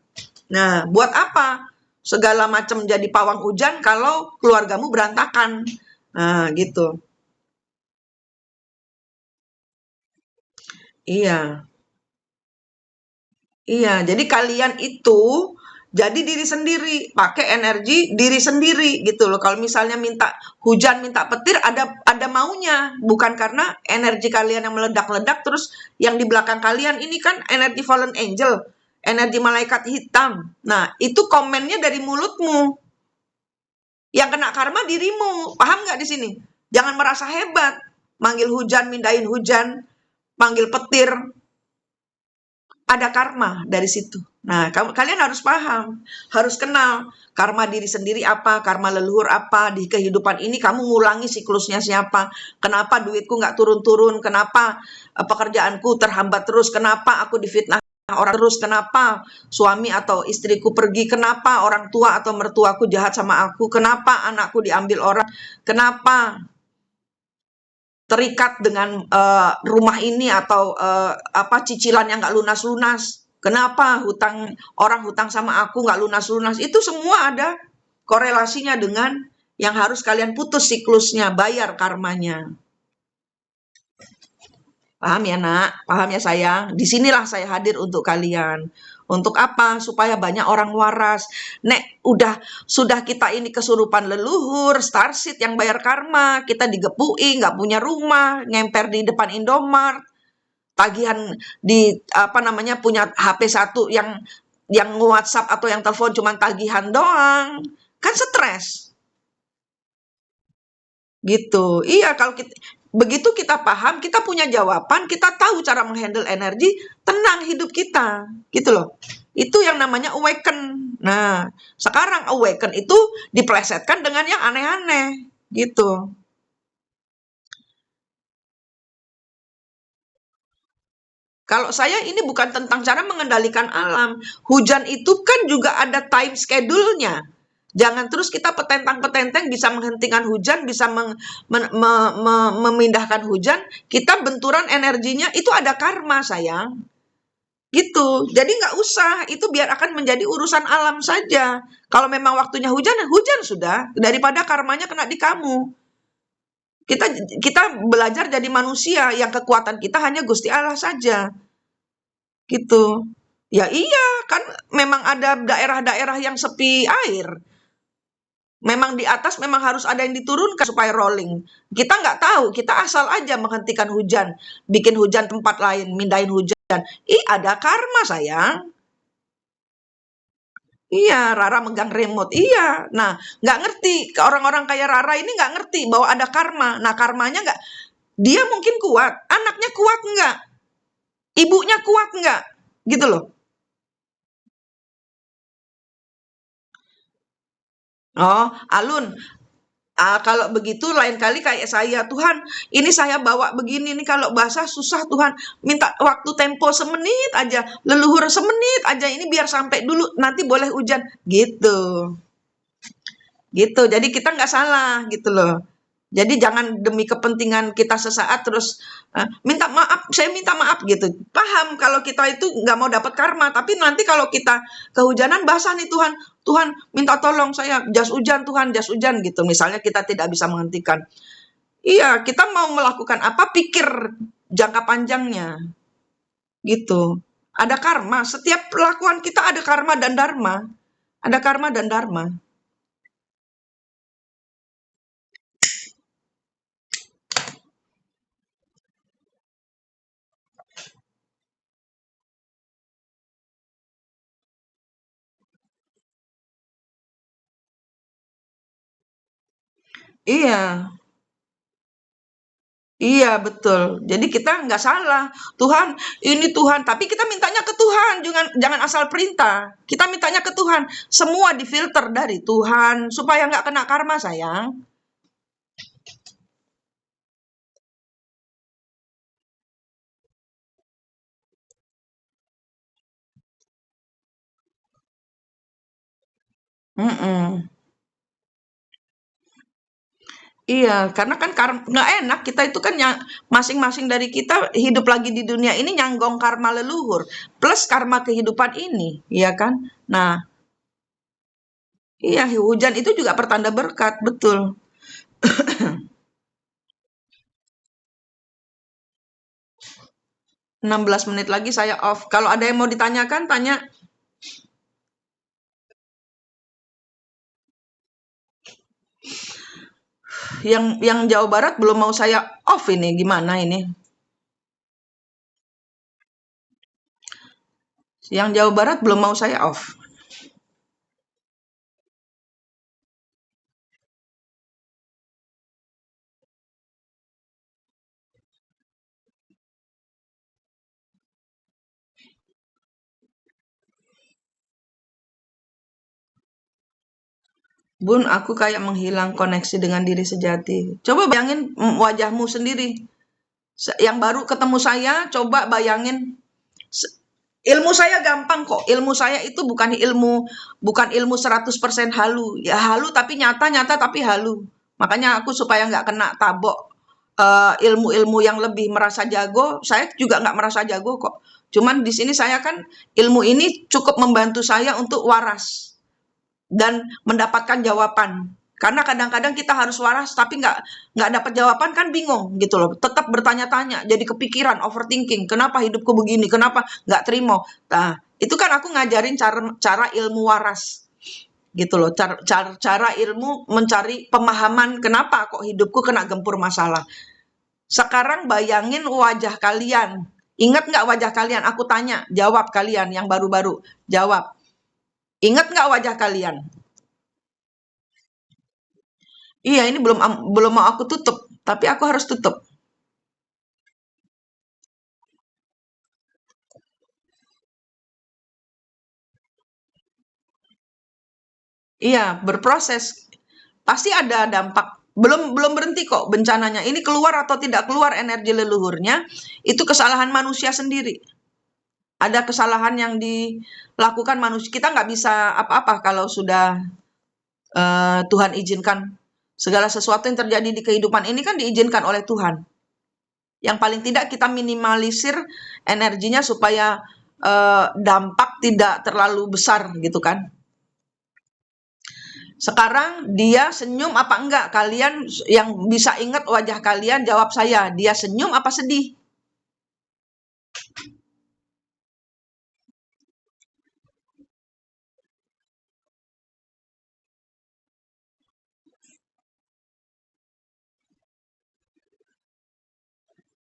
Nah, buat apa segala macam jadi pawang hujan kalau keluargamu berantakan? Nah, gitu. Iya. Iya, jadi kalian itu jadi diri sendiri, pakai energi diri sendiri gitu loh. Kalau misalnya minta hujan, minta petir, ada maunya, bukan karena energi kalian yang meledak-ledak terus yang di belakang kalian ini kan energi fallen angel, energi malaikat hitam. Nah, itu komennya dari mulutmu. Yang kena karma dirimu. Paham nggak di sini? Jangan merasa hebat. Manggil hujan, mindahin hujan, panggil petir, ada karma dari situ. Nah, kalian harus paham, harus kenal karma diri sendiri apa, karma leluhur apa, di kehidupan ini kamu ngulangi siklusnya siapa, kenapa duitku nggak turun-turun, kenapa pekerjaanku terhambat terus, kenapa aku difitnah orang terus, kenapa suami atau istriku pergi, kenapa orang tua atau mertuaku jahat sama aku, kenapa anakku diambil orang, kenapa terikat dengan rumah ini atau apa cicilan yang nggak lunas-lunas. Kenapa orang hutang sama aku nggak lunas-lunas? Itu semua ada korelasinya dengan yang harus kalian putus siklusnya, bayar karmanya. Paham ya nak? Paham ya sayang? Disinilah saya hadir untuk kalian. Untuk apa? Supaya banyak orang waras. Nek, sudah kita ini kesurupan leluhur, starseed yang bayar karma, kita digepui, nggak punya rumah, ngemper di depan Indomart, tagihan di apa namanya punya HP satu yang WhatsApp atau yang telepon cuma tagihan doang. Kan stres. Gitu. Iya, kalau begitu kita paham, kita punya jawaban, kita tahu cara menghandle energi, tenang hidup kita. Gitu loh. Itu yang namanya awaken. Nah, sekarang awaken itu diplesetkan dengan yang aneh-aneh. Gitu. Kalau saya ini bukan tentang cara mengendalikan alam. Hujan itu kan juga ada time schedule-nya. Jangan terus kita petentang-petenteng bisa menghentikan hujan, bisa memindahkan hujan, kita benturan energinya, itu ada karma, sayang. Gitu. Jadi nggak usah, itu biar akan menjadi urusan alam saja. Kalau memang waktunya hujan, hujan sudah. Daripada karmanya kena di kamu. Kita kita belajar jadi manusia yang kekuatan kita hanya Gusti Allah saja. Gitu. Ya iya, kan memang ada daerah-daerah yang sepi air. Memang di atas memang harus ada yang diturunkan supaya rolling. Kita nggak tahu, kita asal aja menghentikan hujan, bikin hujan tempat lain, mindahin hujan. Ih, ada karma, sayang. Iya, Rara megang remote. Iya. Nah, nggak ngerti. Orang-orang kayak Rara ini nggak ngerti bahwa ada karma. Nah, karmanya nggak. Dia mungkin kuat. Anaknya kuat nggak? Ibunya kuat nggak? Gitu loh. Oh, Alun, kalau begitu lain kali kayak saya, Tuhan, ini saya bawa begini nih kalau basah susah Tuhan, minta waktu tempo semenit aja, leluhur semenit aja ini biar sampai dulu, nanti boleh hujan, gitu. Gitu. Jadi kita nggak salah gitu loh. Jadi jangan demi kepentingan kita sesaat terus minta maaf, saya minta maaf gitu. Paham kalau kita itu nggak mau dapat karma, tapi nanti kalau kita kehujanan basah nih Tuhan, Tuhan minta tolong saya jas hujan Tuhan, jas hujan gitu. Misalnya kita tidak bisa menghentikan. Iya, kita mau melakukan apa pikir jangka panjangnya gitu. Ada karma, setiap perlakuan kita ada karma dan dharma. Ada karma dan dharma. Iya, iya betul. Jadi kita nggak salah. Tuhan, ini Tuhan. Tapi kita mintanya ke Tuhan, jangan asal perintah. Kita mintanya ke Tuhan. Semua difilter dari Tuhan supaya nggak kena karma, sayang. Mm-mm. Iya, karena kan nggak enak kita itu kan masing-masing dari kita hidup lagi di dunia ini nyanggong karma leluhur plus karma kehidupan ini, iya kan? Nah, iya hujan itu juga pertanda berkat, betul. 16 menit lagi saya off. Kalau ada yang mau ditanyakan, tanya. Yang Jawa Barat belum mau saya off ini, gimana ini? Yang Jawa Barat belum mau saya off. Bun, aku kayak menghilang koneksi dengan diri sejati. Coba bayangin wajahmu sendiri. Yang baru ketemu saya, coba bayangin. Ilmu saya gampang kok. Ilmu saya itu bukan ilmu 100% halu. Ya halu tapi nyata tapi halu. Makanya aku supaya nggak kena tabok ilmu-ilmu yang lebih merasa jago, saya juga nggak merasa jago kok. Cuman di sini saya kan ilmu ini cukup membantu saya untuk waras dan mendapatkan jawaban. Karena kadang-kadang kita harus waras tapi nggak dapat jawaban kan bingung gitu loh. Tetap bertanya-tanya, jadi kepikiran, overthinking. Kenapa hidupku begini? Kenapa nggak terima? Nah, itu kan aku ngajarin cara ilmu waras gitu loh. Cara ilmu mencari pemahaman kenapa kok hidupku kena gempur masalah. Sekarang bayangin wajah kalian. Ingat nggak wajah kalian? Aku tanya, jawab kalian yang baru-baru. Jawab. Ingat nggak wajah kalian? Iya, ini belum mau aku tutup, tapi aku harus tutup. Iya, berproses. Pasti ada dampak. Belum berhenti kok bencananya. Ini keluar atau tidak keluar energi leluhurnya, itu kesalahan manusia sendiri. Ada kesalahan yang dilakukan manusia. Kita nggak bisa apa-apa kalau sudah Tuhan izinkan. Segala sesuatu yang terjadi di kehidupan ini kan diizinkan oleh Tuhan. Yang paling tidak kita minimalisir energinya supaya dampak tidak terlalu besar gitu kan. Sekarang dia senyum apa enggak? Kalian yang bisa ingat wajah kalian jawab saya. Dia senyum apa sedih?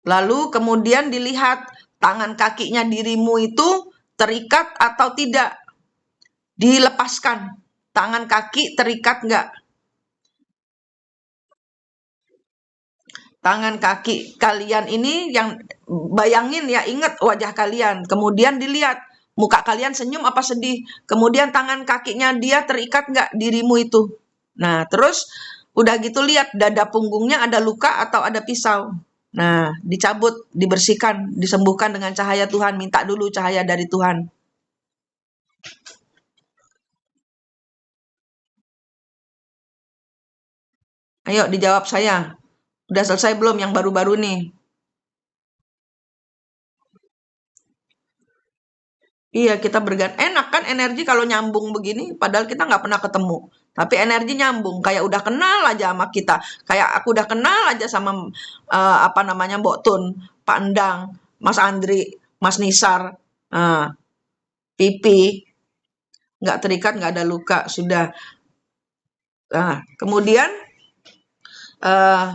Lalu kemudian dilihat tangan kakinya dirimu itu terikat atau tidak. Dilepaskan. Tangan kaki terikat enggak? Tangan kaki kalian ini yang bayangin ya, ingat wajah kalian. Kemudian dilihat muka kalian senyum apa sedih. Kemudian tangan kakinya dia terikat nggak dirimu itu. Nah, terus udah gitu lihat dada punggungnya ada luka atau ada pisau. Nah, dicabut, dibersihkan, disembuhkan dengan cahaya Tuhan. Minta dulu cahaya dari Tuhan. Ayo dijawab saya. Udah selesai belum yang baru-baru nih? Iya, kita berganti. Enak kan energi kalau nyambung begini, padahal kita nggak pernah ketemu. Tapi energi nyambung, kayak udah kenal aja sama kita. Kayak aku udah kenal aja sama apa namanya Mbok Tun, Pak Endang, Mas Andri, Mas Nisar, eh, Pipi, nggak terikat, nggak ada luka, sudah. Nah, kemudian eh,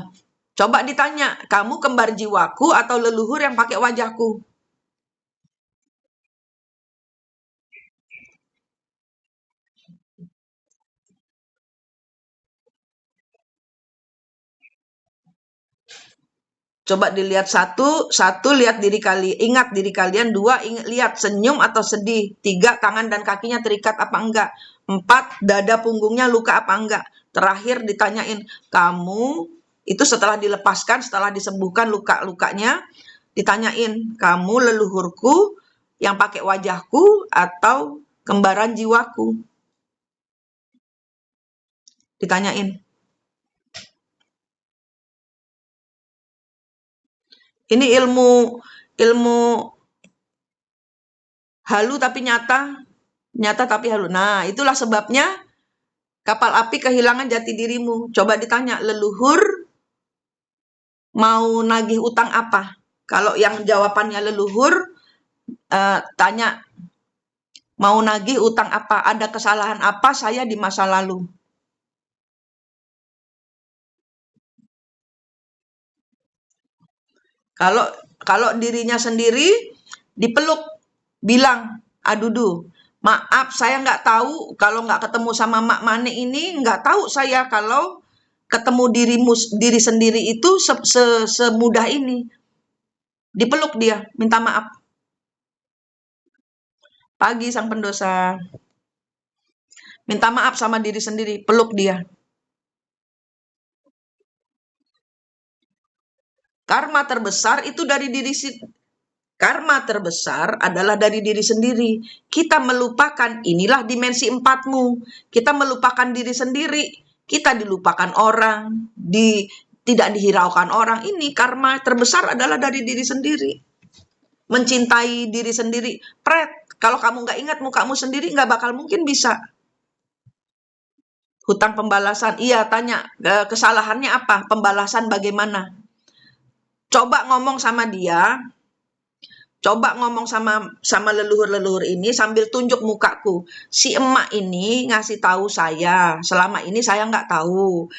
coba ditanya, kamu kembar jiwaku atau leluhur yang pakai wajahku? Coba dilihat satu lihat diri ingat diri kalian, dua lihat senyum atau sedih, tiga tangan dan kakinya terikat apa enggak, empat dada punggungnya luka apa enggak, terakhir ditanyain kamu itu setelah dilepaskan, setelah disembuhkan luka-lukanya, ditanyain kamu leluhurku yang pakai wajahku atau kembaran jiwaku, ditanyain. Ini ilmu halu tapi nyata, nyata tapi halu. Nah, itulah sebabnya kapal api kehilangan jati dirimu. Coba ditanya, leluhur mau nagih utang apa? Kalau yang jawabannya leluhur, tanya, mau nagih utang apa? Ada kesalahan apa saya di masa lalu? Kalau kalau dirinya sendiri dipeluk, bilang, adudu, maaf saya nggak tahu kalau nggak ketemu sama Mak Mane ini, nggak tahu saya kalau ketemu diri sendiri itu semudah ini. Dipeluk dia, minta maaf. Pagi sang pendosa, minta maaf sama diri sendiri, peluk dia. Karma terbesar itu dari karma terbesar adalah dari diri sendiri. Kita melupakan, inilah dimensi empatmu. Kita melupakan diri sendiri. Kita dilupakan orang, tidak dihiraukan orang. Ini karma terbesar adalah dari diri sendiri. Mencintai diri sendiri. Kalau kamu nggak ingat mukamu sendiri, nggak bakal mungkin bisa. Hutang pembalasan. Iya, tanya kesalahannya apa? Pembalasan bagaimana? Coba ngomong sama dia. Coba ngomong sama leluhur-leluhur ini sambil tunjuk mukaku. Si emak ini ngasih tahu saya. Selama ini saya nggak tahu.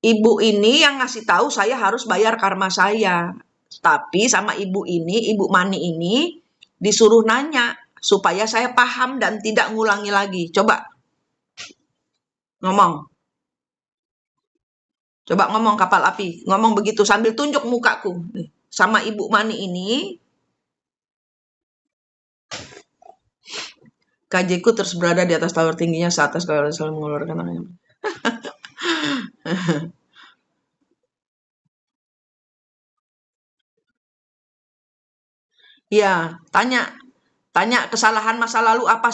Ibu ini yang ngasih tahu saya harus bayar karma saya. Tapi sama ibu ini, Ibu Mani ini, disuruh nanya supaya saya paham dan tidak ngulangi lagi. Coba ngomong. Coba ngomong kapal api. Ngomong begitu sambil tunjuk mukaku. Sama Ibu Mani ini, KJ-ku terus berada di atas tower tingginya saat tes kalau selalu mengeluarkan tangannya. Iya, tanya kesalahan masa lalu apa,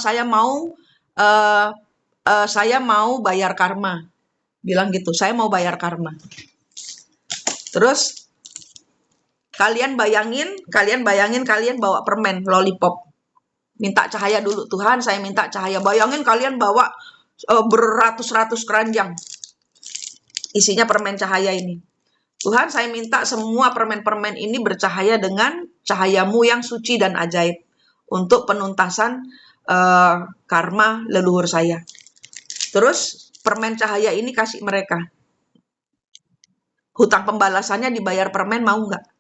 uh, saya mau bayar karma. Bilang gitu, saya mau bayar karma. Terus kalian bayangin kalian bawa permen lollipop. Minta cahaya dulu, Tuhan saya minta cahaya. Bayangin kalian bawa beratus-ratus keranjang. Isinya permen cahaya ini. Tuhan saya minta semua permen-permen ini bercahaya dengan cahayamu yang suci dan ajaib. Untuk penuntasan karma leluhur saya. Terus permen cahaya ini kasih mereka. Hutang pembalasannya dibayar permen, mau nggak?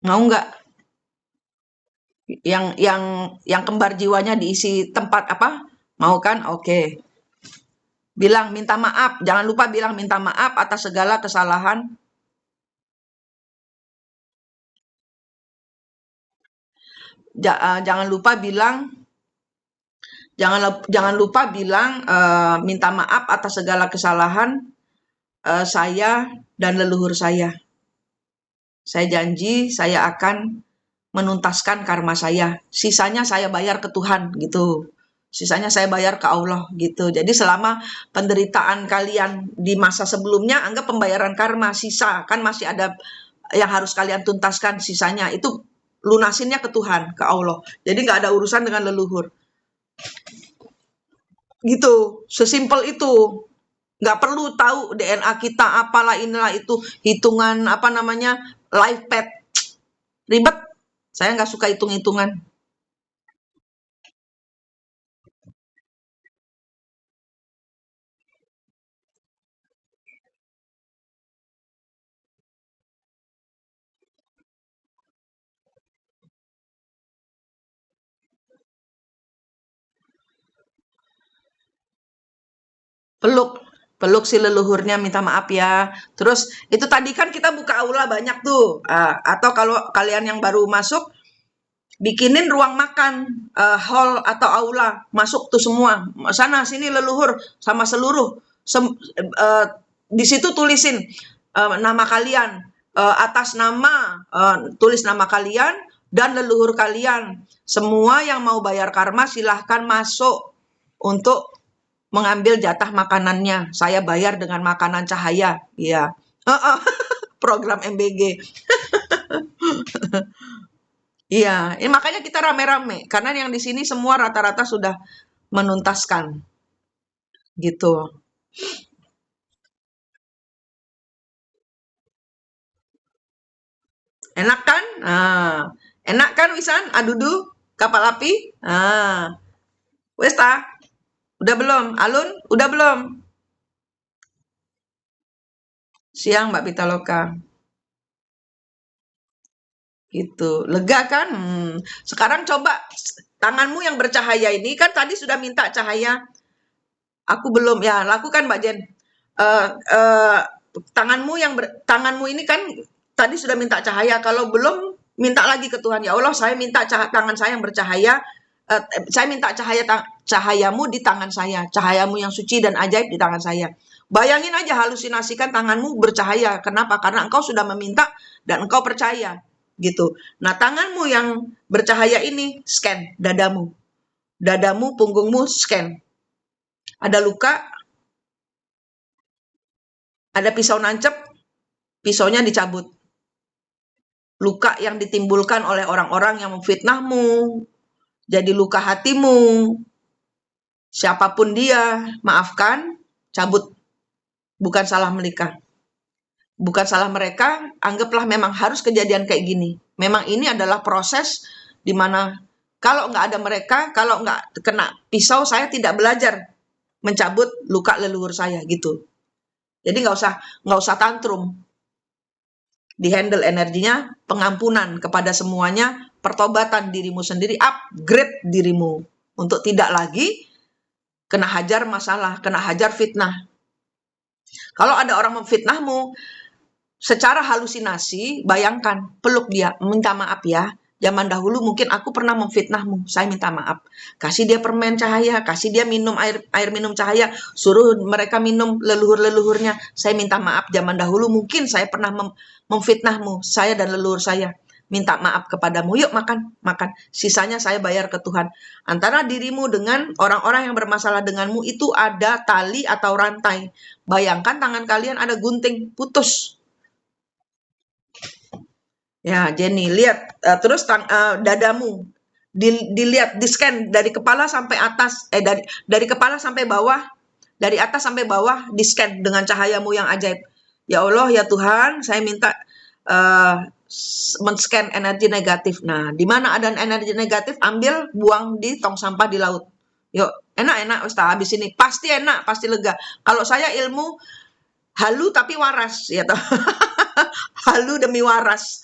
Mau nggak? Yang kembar jiwanya diisi tempat apa? Mau kan? Oke. Bilang minta maaf. Jangan lupa bilang minta maaf atas segala kesalahan. Jangan lupa bilang minta maaf atas segala kesalahan saya dan leluhur saya. Saya janji saya akan menuntaskan karma saya. Sisanya saya bayar ke Tuhan gitu. Sisanya saya bayar ke Allah gitu. Jadi selama penderitaan kalian di masa sebelumnya, anggap pembayaran karma. Sisa kan masih ada yang harus kalian tuntaskan, sisanya itu lunasinnya ke Tuhan, ke Allah. Jadi nggak ada urusan dengan leluhur. Gitu, sesimpel itu. Nggak perlu tahu DNA kita, apalah inilah itu, hitungan apa namanya, life path. Ribet. Saya nggak suka hitung-hitungan. Peluk si leluhurnya, minta maaf ya. Terus itu tadi kan kita buka aula banyak tuh. Atau kalau kalian yang baru masuk, bikinin ruang makan, hall atau aula, masuk tuh semua. Sana sini leluhur sama seluruh. Di situ tulisin nama kalian, atas nama, tulis nama kalian dan leluhur kalian. Semua yang mau bayar karma silahkan masuk untuk mengambil jatah makanannya. Saya bayar dengan makanan cahaya. Iya. Program MBG. Iya, makanya kita rame-rame. Karena yang di sini semua rata-rata sudah menuntaskan. Gitu. Enak kan? Enak kan Wisan? Adudu, kapal api? Wes ta? Udah belum? Alun, udah belum? Siang Mbak Pitaloka. Gitu. Lega kan? Sekarang coba tanganmu yang bercahaya ini kan tadi sudah minta cahaya. Aku belum ya, lakukan Mbak Jen. Eh, eh, tanganmu ini kan tadi sudah minta cahaya. Kalau belum, minta lagi ke Tuhan. Ya Allah, saya minta tangan saya yang bercahaya. Saya minta cahayamu di tangan saya. Cahayamu yang suci dan ajaib di tangan saya. Bayangin aja, halusinasikan tanganmu bercahaya. Kenapa? Karena engkau sudah meminta dan engkau percaya. Gitu. Nah, tanganmu yang bercahaya ini, scan dadamu. Dadamu, punggungmu, scan. Ada luka, ada pisau nancep, pisaunya dicabut. Luka yang ditimbulkan oleh orang-orang yang memfitnahmu, jadi luka hatimu. Siapapun dia, maafkan, cabut. Bukan salah mereka. Bukan salah mereka, anggaplah memang harus kejadian kayak gini. Memang ini adalah proses di mana kalau nggak ada mereka, kalau nggak kena pisau, saya tidak belajar mencabut luka leluhur saya gitu. Jadi nggak usah tantrum. Dihandle energinya, pengampunan kepada semuanya, pertobatan dirimu sendiri, upgrade dirimu untuk tidak lagi kena hajar masalah, kena hajar fitnah. Kalau ada orang memfitnahmu secara halusinasi, bayangkan, peluk dia, minta maaf ya. Zaman dahulu mungkin aku pernah memfitnahmu, saya minta maaf. Kasih dia permen cahaya, kasih dia minum air minum cahaya, suruh mereka minum leluhur-leluhurnya. Saya minta maaf, zaman dahulu mungkin saya pernah memfitnahmu, saya dan leluhur saya. Minta maaf kepadamu, yuk makan, makan. Sisanya saya bayar ke Tuhan. Antara dirimu dengan orang-orang yang bermasalah denganmu itu ada tali atau rantai. Bayangkan tangan kalian ada gunting, putus. Ya, Jenny, lihat terus dadamu. Dilihat, di-scan dari kepala sampai atas, dari kepala sampai bawah, dari atas sampai bawah, di-scan dengan cahayamu yang ajaib. Ya Allah, ya Tuhan, saya minta men-scan energi negatif. Nah, di mana ada energi negatif, ambil, buang di tong sampah di laut. Yuk, enak-enak, Ustaz, habis ini. Pasti enak, pasti lega. Kalau saya ilmu halu tapi waras, ya toh. Halu demi waras.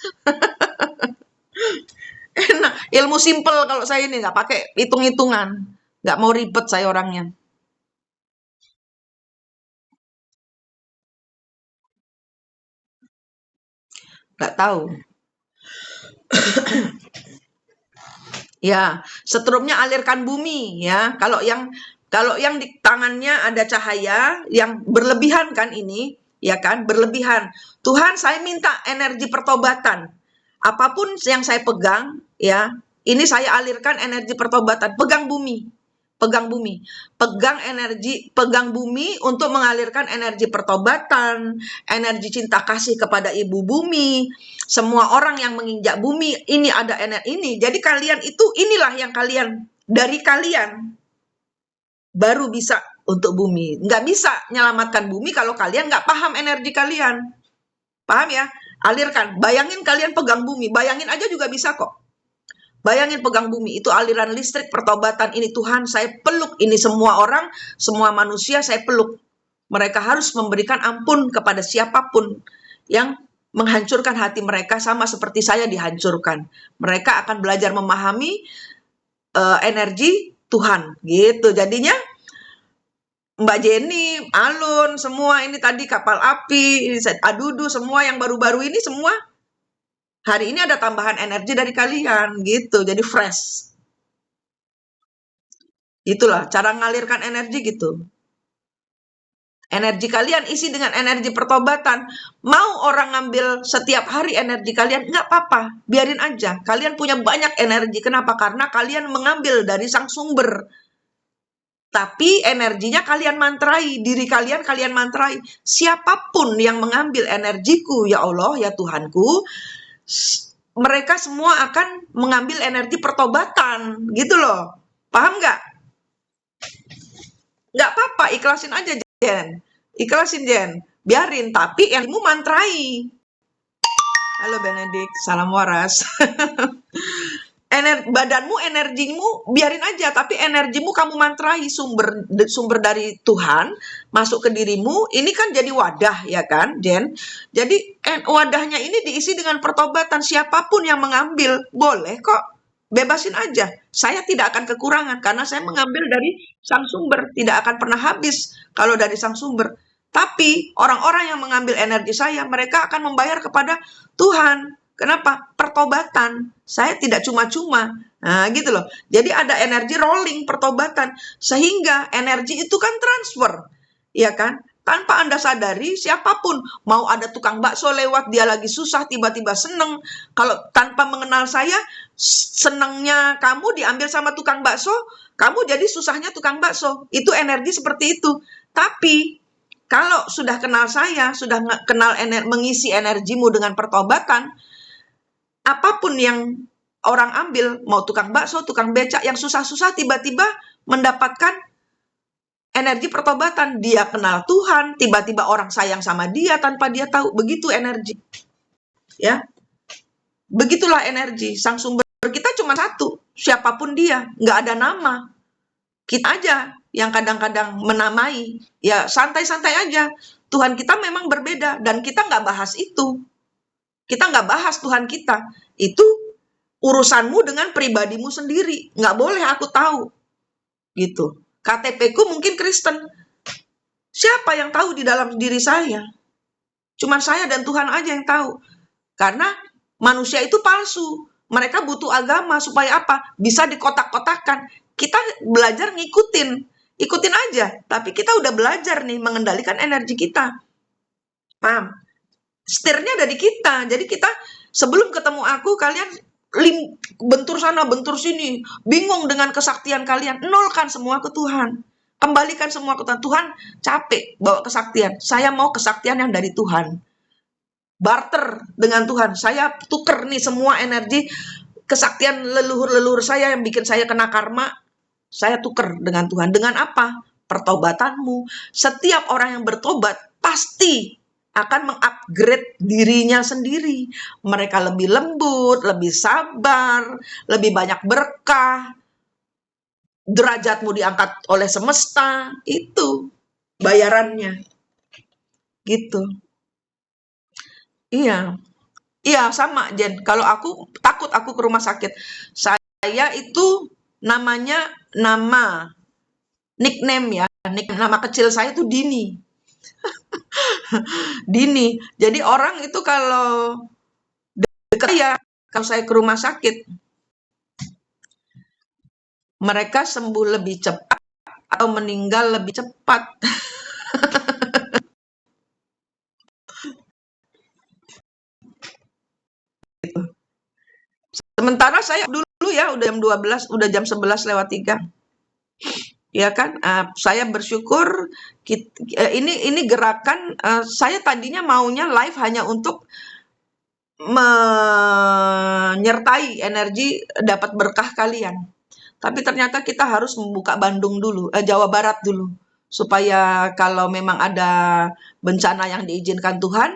Enak, ilmu simple kalau saya ini nggak pakai hitung-hitungan, nggak mau ribet saya orangnya. Nggak tahu. Ya, setrumnya alirkan bumi ya. Kalau yang di tangannya ada cahaya yang berlebihan kan ini, ya kan? Berlebihan. Tuhan, saya minta energi pertobatan. Apapun yang saya pegang, ya, ini saya alirkan energi pertobatan. Pegang bumi. Pegang bumi. Pegang bumi untuk mengalirkan energi pertobatan, energi cinta kasih kepada ibu bumi. Semua orang yang menginjak bumi, ini ada energi ini. Jadi kalian itu, inilah yang dari kalian baru bisa untuk bumi. Nggak bisa menyelamatkan bumi kalau kalian nggak paham energi kalian. Paham ya? Alirkan. Bayangin kalian pegang bumi. Bayangin aja juga bisa kok. Bayangin pegang bumi, itu aliran listrik pertobatan ini. Tuhan, saya peluk ini semua orang, semua manusia saya peluk. Mereka harus memberikan ampun kepada siapapun yang menghancurkan hati mereka sama seperti saya dihancurkan. Mereka akan belajar memahami energi Tuhan. Gitu. Jadinya Mbak Jenny, Alun, semua ini tadi kapal api, Adudu, semua yang baru-baru ini semua hari ini ada tambahan energi dari kalian gitu, jadi fresh. Itulah cara ngalirkan energi gitu. Energi kalian isi dengan energi pertobatan. Mau orang ngambil setiap hari energi kalian, nggak apa-apa. Biarin aja. Kalian punya banyak energi. Kenapa? Karena kalian mengambil dari sang sumber. Tapi energinya kalian mantrai. Diri kalian mantrai. Siapapun yang mengambil energiku, ya Allah, ya Tuhanku, mereka semua akan mengambil energi pertobatan. Gitu loh. Paham nggak? Nggak apa-apa, ikhlasin aja, Jen. Ikhlasin, Jen. Biarin, tapi yang kamu mantrai. Halo Benedik, salam waras. Badanmu, energimu, biarin aja. Tapi energimu kamu mantrai, sumber dari Tuhan, masuk ke dirimu. Ini kan jadi wadah, ya kan, Jen? Jadi wadahnya ini diisi dengan pertobatan. Siapapun yang mengambil, boleh kok. Bebasin aja. Saya tidak akan kekurangan karena saya mengambil dari sang sumber. Tidak akan pernah habis kalau dari sang sumber. Tapi orang-orang yang mengambil energi saya, mereka akan membayar kepada Tuhan. Kenapa? Pertobatan. Saya tidak cuma-cuma. Nah, gitu loh. Jadi ada energi rolling pertobatan. Sehingga energi itu kan transfer. Ya kan? Tanpa Anda sadari, siapapun, mau ada tukang bakso lewat, dia lagi susah, tiba-tiba seneng. Kalau tanpa mengenal saya, senangnya kamu diambil sama tukang bakso, kamu jadi susahnya tukang bakso. Itu energi seperti itu. Tapi, kalau sudah kenal saya, sudah kenal mengisi energimu dengan pertobatan, apapun yang orang ambil, mau tukang bakso, tukang becak, yang susah-susah tiba-tiba mendapatkan energi pertobatan. Dia kenal Tuhan, tiba-tiba orang sayang sama dia tanpa dia tahu. Begitu energi. Ya. Begitulah energi. Sang sumber kita cuma satu. Siapapun dia. Nggak ada nama. Kita aja yang kadang-kadang menamai. Ya santai-santai aja. Tuhan kita memang berbeda. Dan kita nggak bahas itu. Kita nggak bahas Tuhan kita. Itu urusanmu dengan pribadimu sendiri. Nggak boleh aku tahu. Gitu. KTP-ku mungkin Kristen. Siapa yang tahu di dalam diri saya? Cuma saya dan Tuhan aja yang tahu. Karena manusia itu palsu. Mereka butuh agama supaya apa? Bisa dikotak-kotakan. Kita belajar ngikutin. Ikutin aja. Tapi kita udah belajar nih mengendalikan energi kita. Paham? Setirnya ada di kita. Jadi kita sebelum ketemu aku, kalian bentur sana, bentur sini, bingung dengan kesaktian kalian, nolkan semua ke Tuhan, kembalikan semua ke Tuhan. Tuhan capek bawa kesaktian, saya mau kesaktian yang dari Tuhan, barter dengan Tuhan, saya tuker nih semua energi, kesaktian leluhur-leluhur saya yang bikin saya kena karma, saya tuker dengan Tuhan. Dengan apa? Pertobatanmu. Setiap orang yang bertobat pasti akan mengupgrade dirinya sendiri. Mereka lebih lembut, lebih sabar, lebih banyak berkah. Derajatmu diangkat oleh semesta. Itu bayarannya. Gitu. Iya. Iya, sama, Jen. Kalau aku takut aku ke rumah sakit. Saya itu namanya nama nickname ya. Nama kecil saya itu Dini. Dini. Jadi orang itu kalau dekat saya, kalau saya ke rumah sakit, mereka sembuh lebih cepat atau meninggal lebih cepat. Sementara saya dulu ya udah jam 12, udah jam 11 lewat 3. Ya kan? Saya bersyukur ini gerakan saya tadinya maunya live hanya untuk menyertai energi dapat berkah kalian. Tapi ternyata kita harus membuka Bandung dulu, Jawa Barat dulu. Supaya kalau memang ada bencana yang diizinkan Tuhan,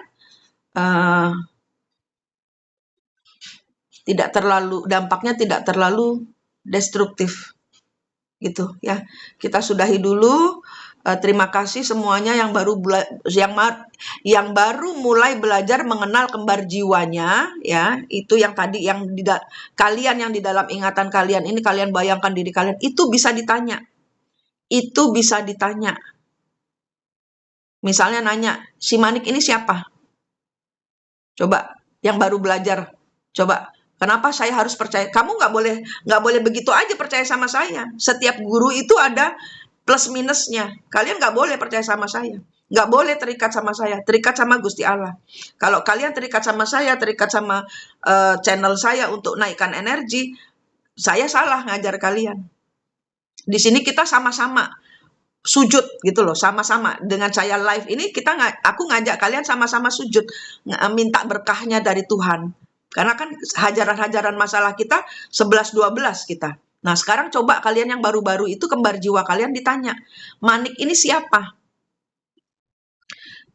dampaknya tidak terlalu destruktif. Gitu ya. Kita sudahi dulu. Terima kasih semuanya yang baru mulai belajar mengenal kembar jiwanya ya. Itu yang tadi yang kalian yang di dalam ingatan kalian ini, kalian bayangkan diri kalian, itu bisa ditanya. Itu bisa ditanya. Misalnya nanya, si Manik ini siapa? Coba yang baru belajar, coba. Kenapa saya harus percaya? Kamu nggak boleh begitu aja percaya sama saya. Setiap guru itu ada plus minusnya. Kalian nggak boleh percaya sama saya. Nggak boleh terikat sama saya, terikat sama Gusti Allah. Kalau kalian terikat sama saya, terikat sama channel saya untuk naikkan energi, saya salah ngajar kalian. Di sini kita sama-sama sujud gitu loh, sama-sama. Dengan saya live ini aku ngajak kalian sama-sama sujud, minta berkahnya dari Tuhan. Karena kan hajaran-hajaran masalah kita 11-12 kita. Nah, sekarang coba kalian yang baru-baru itu kembar jiwa kalian ditanya, Manik ini siapa?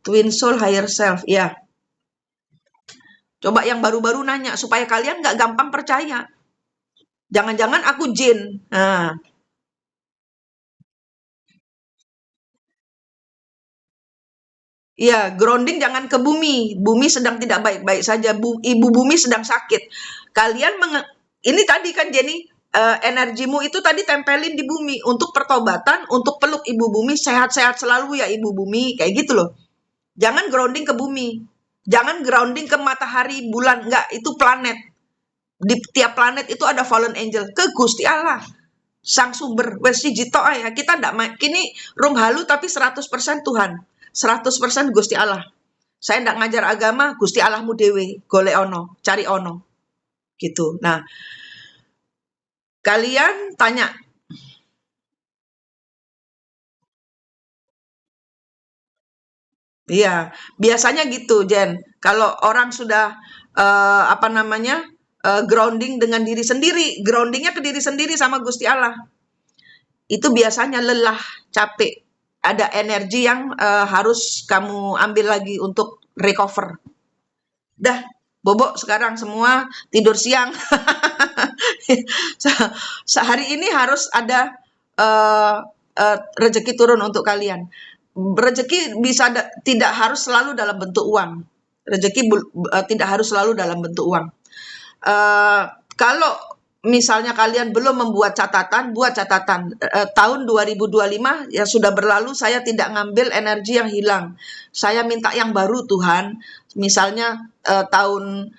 Twin soul higher self, ya. Coba yang baru-baru nanya supaya kalian nggak gampang percaya. Jangan-jangan aku jin. Nah, iya, grounding jangan ke bumi. Bumi sedang tidak baik-baik saja. Ibu bumi sedang sakit. Ini tadi kan Jenny, energimu itu tadi tempelin di bumi untuk pertobatan, untuk peluk ibu bumi, sehat-sehat selalu ya ibu bumi, kayak gitu loh. Jangan grounding ke bumi. Jangan grounding ke matahari, bulan, enggak, itu planet. Di tiap planet itu ada fallen angel, ke Gusti Allah. Sang sumber, wes jito ya. Kita ndak kini room halu tapi 100% Tuhan. 100% Gusti Allah. Saya ndak ngajar agama, Gusti Allahmu dewe, golek ono, cari ono. Gitu. Nah, kalian tanya, iya, biasanya gitu, Jen. Kalau orang sudah grounding dengan diri sendiri, groundingnya ke diri sendiri sama Gusti Allah. Itu biasanya lelah, capek, ada energi yang harus kamu ambil lagi untuk recover. Dah, bobok sekarang semua tidur siang. Sehari ini harus ada rezeki turun untuk kalian. Rezeki tidak harus selalu dalam bentuk uang. Rezeki tidak harus selalu dalam bentuk uang. Kalau misalnya kalian belum membuat catatan, buat catatan. Tahun 2025 ya sudah berlalu, saya tidak ngambil energi yang hilang. Saya minta yang baru Tuhan. Misalnya tahun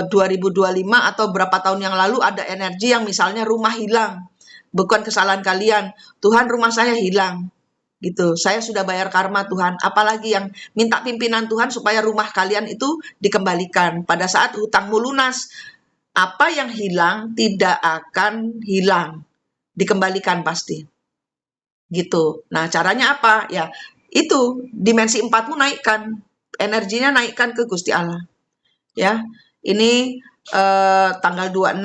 2025 atau berapa tahun yang lalu ada energi yang misalnya rumah hilang. Bukan kesalahan kalian. Tuhan, rumah saya hilang. Gitu. Saya sudah bayar karma Tuhan. Apalagi yang minta pimpinan Tuhan supaya rumah kalian itu dikembalikan. Pada saat hutangmu lunas, apa yang hilang tidak akan hilang. Dikembalikan pasti. Gitu. Nah, caranya apa? Ya, itu dimensi 4-mu naikkan. Energinya naikkan ke Gusti Allah. Ya. Ini tanggal 26,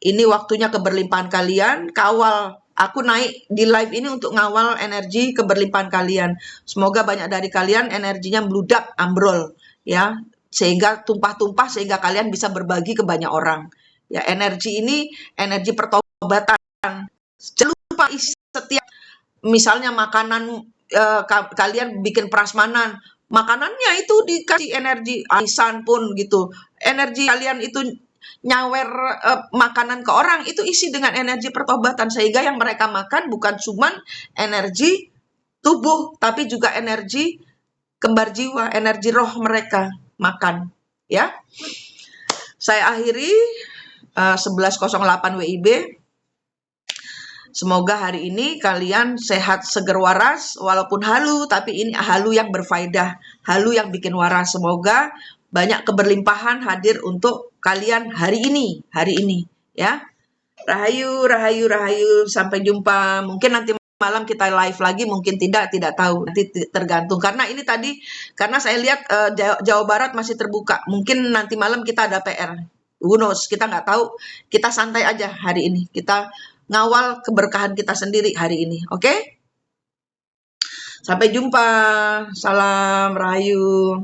ini waktunya keberlimpahan kalian. Kawal, aku naik di live ini untuk ngawal energi keberlimpahan kalian. Semoga banyak dari kalian energinya meludak, ambrol, ya, sehingga tumpah-tumpah sehingga kalian bisa berbagi ke banyak orang. Ya, energi ini energi pertobatan. Jangan lupa setiap misalnya makanan kalian bikin prasmanan, makanannya itu dikasih energi, arisan pun gitu. Energi kalian itu nyawer makanan ke orang itu isi dengan energi pertobatan sehingga yang mereka makan bukan cuman energi tubuh tapi juga energi kembar jiwa, energi roh mereka makan, ya. Saya akhiri 11.08 WIB. Semoga hari ini kalian sehat, seger, waras, walaupun halu, tapi ini halu yang berfaedah, halu yang bikin waras. Semoga banyak keberlimpahan hadir untuk kalian hari ini, ya. Rahayu, rahayu, rahayu, sampai jumpa. Mungkin nanti malam kita live lagi, mungkin tidak tahu, nanti tergantung. Karena ini tadi, karena saya lihat Jawa Barat masih terbuka, mungkin nanti malam kita ada PR. Who knows, kita nggak tahu, kita santai aja hari ini, kita ngawal keberkahan kita sendiri hari ini, oke? Sampai jumpa, salam rahayu.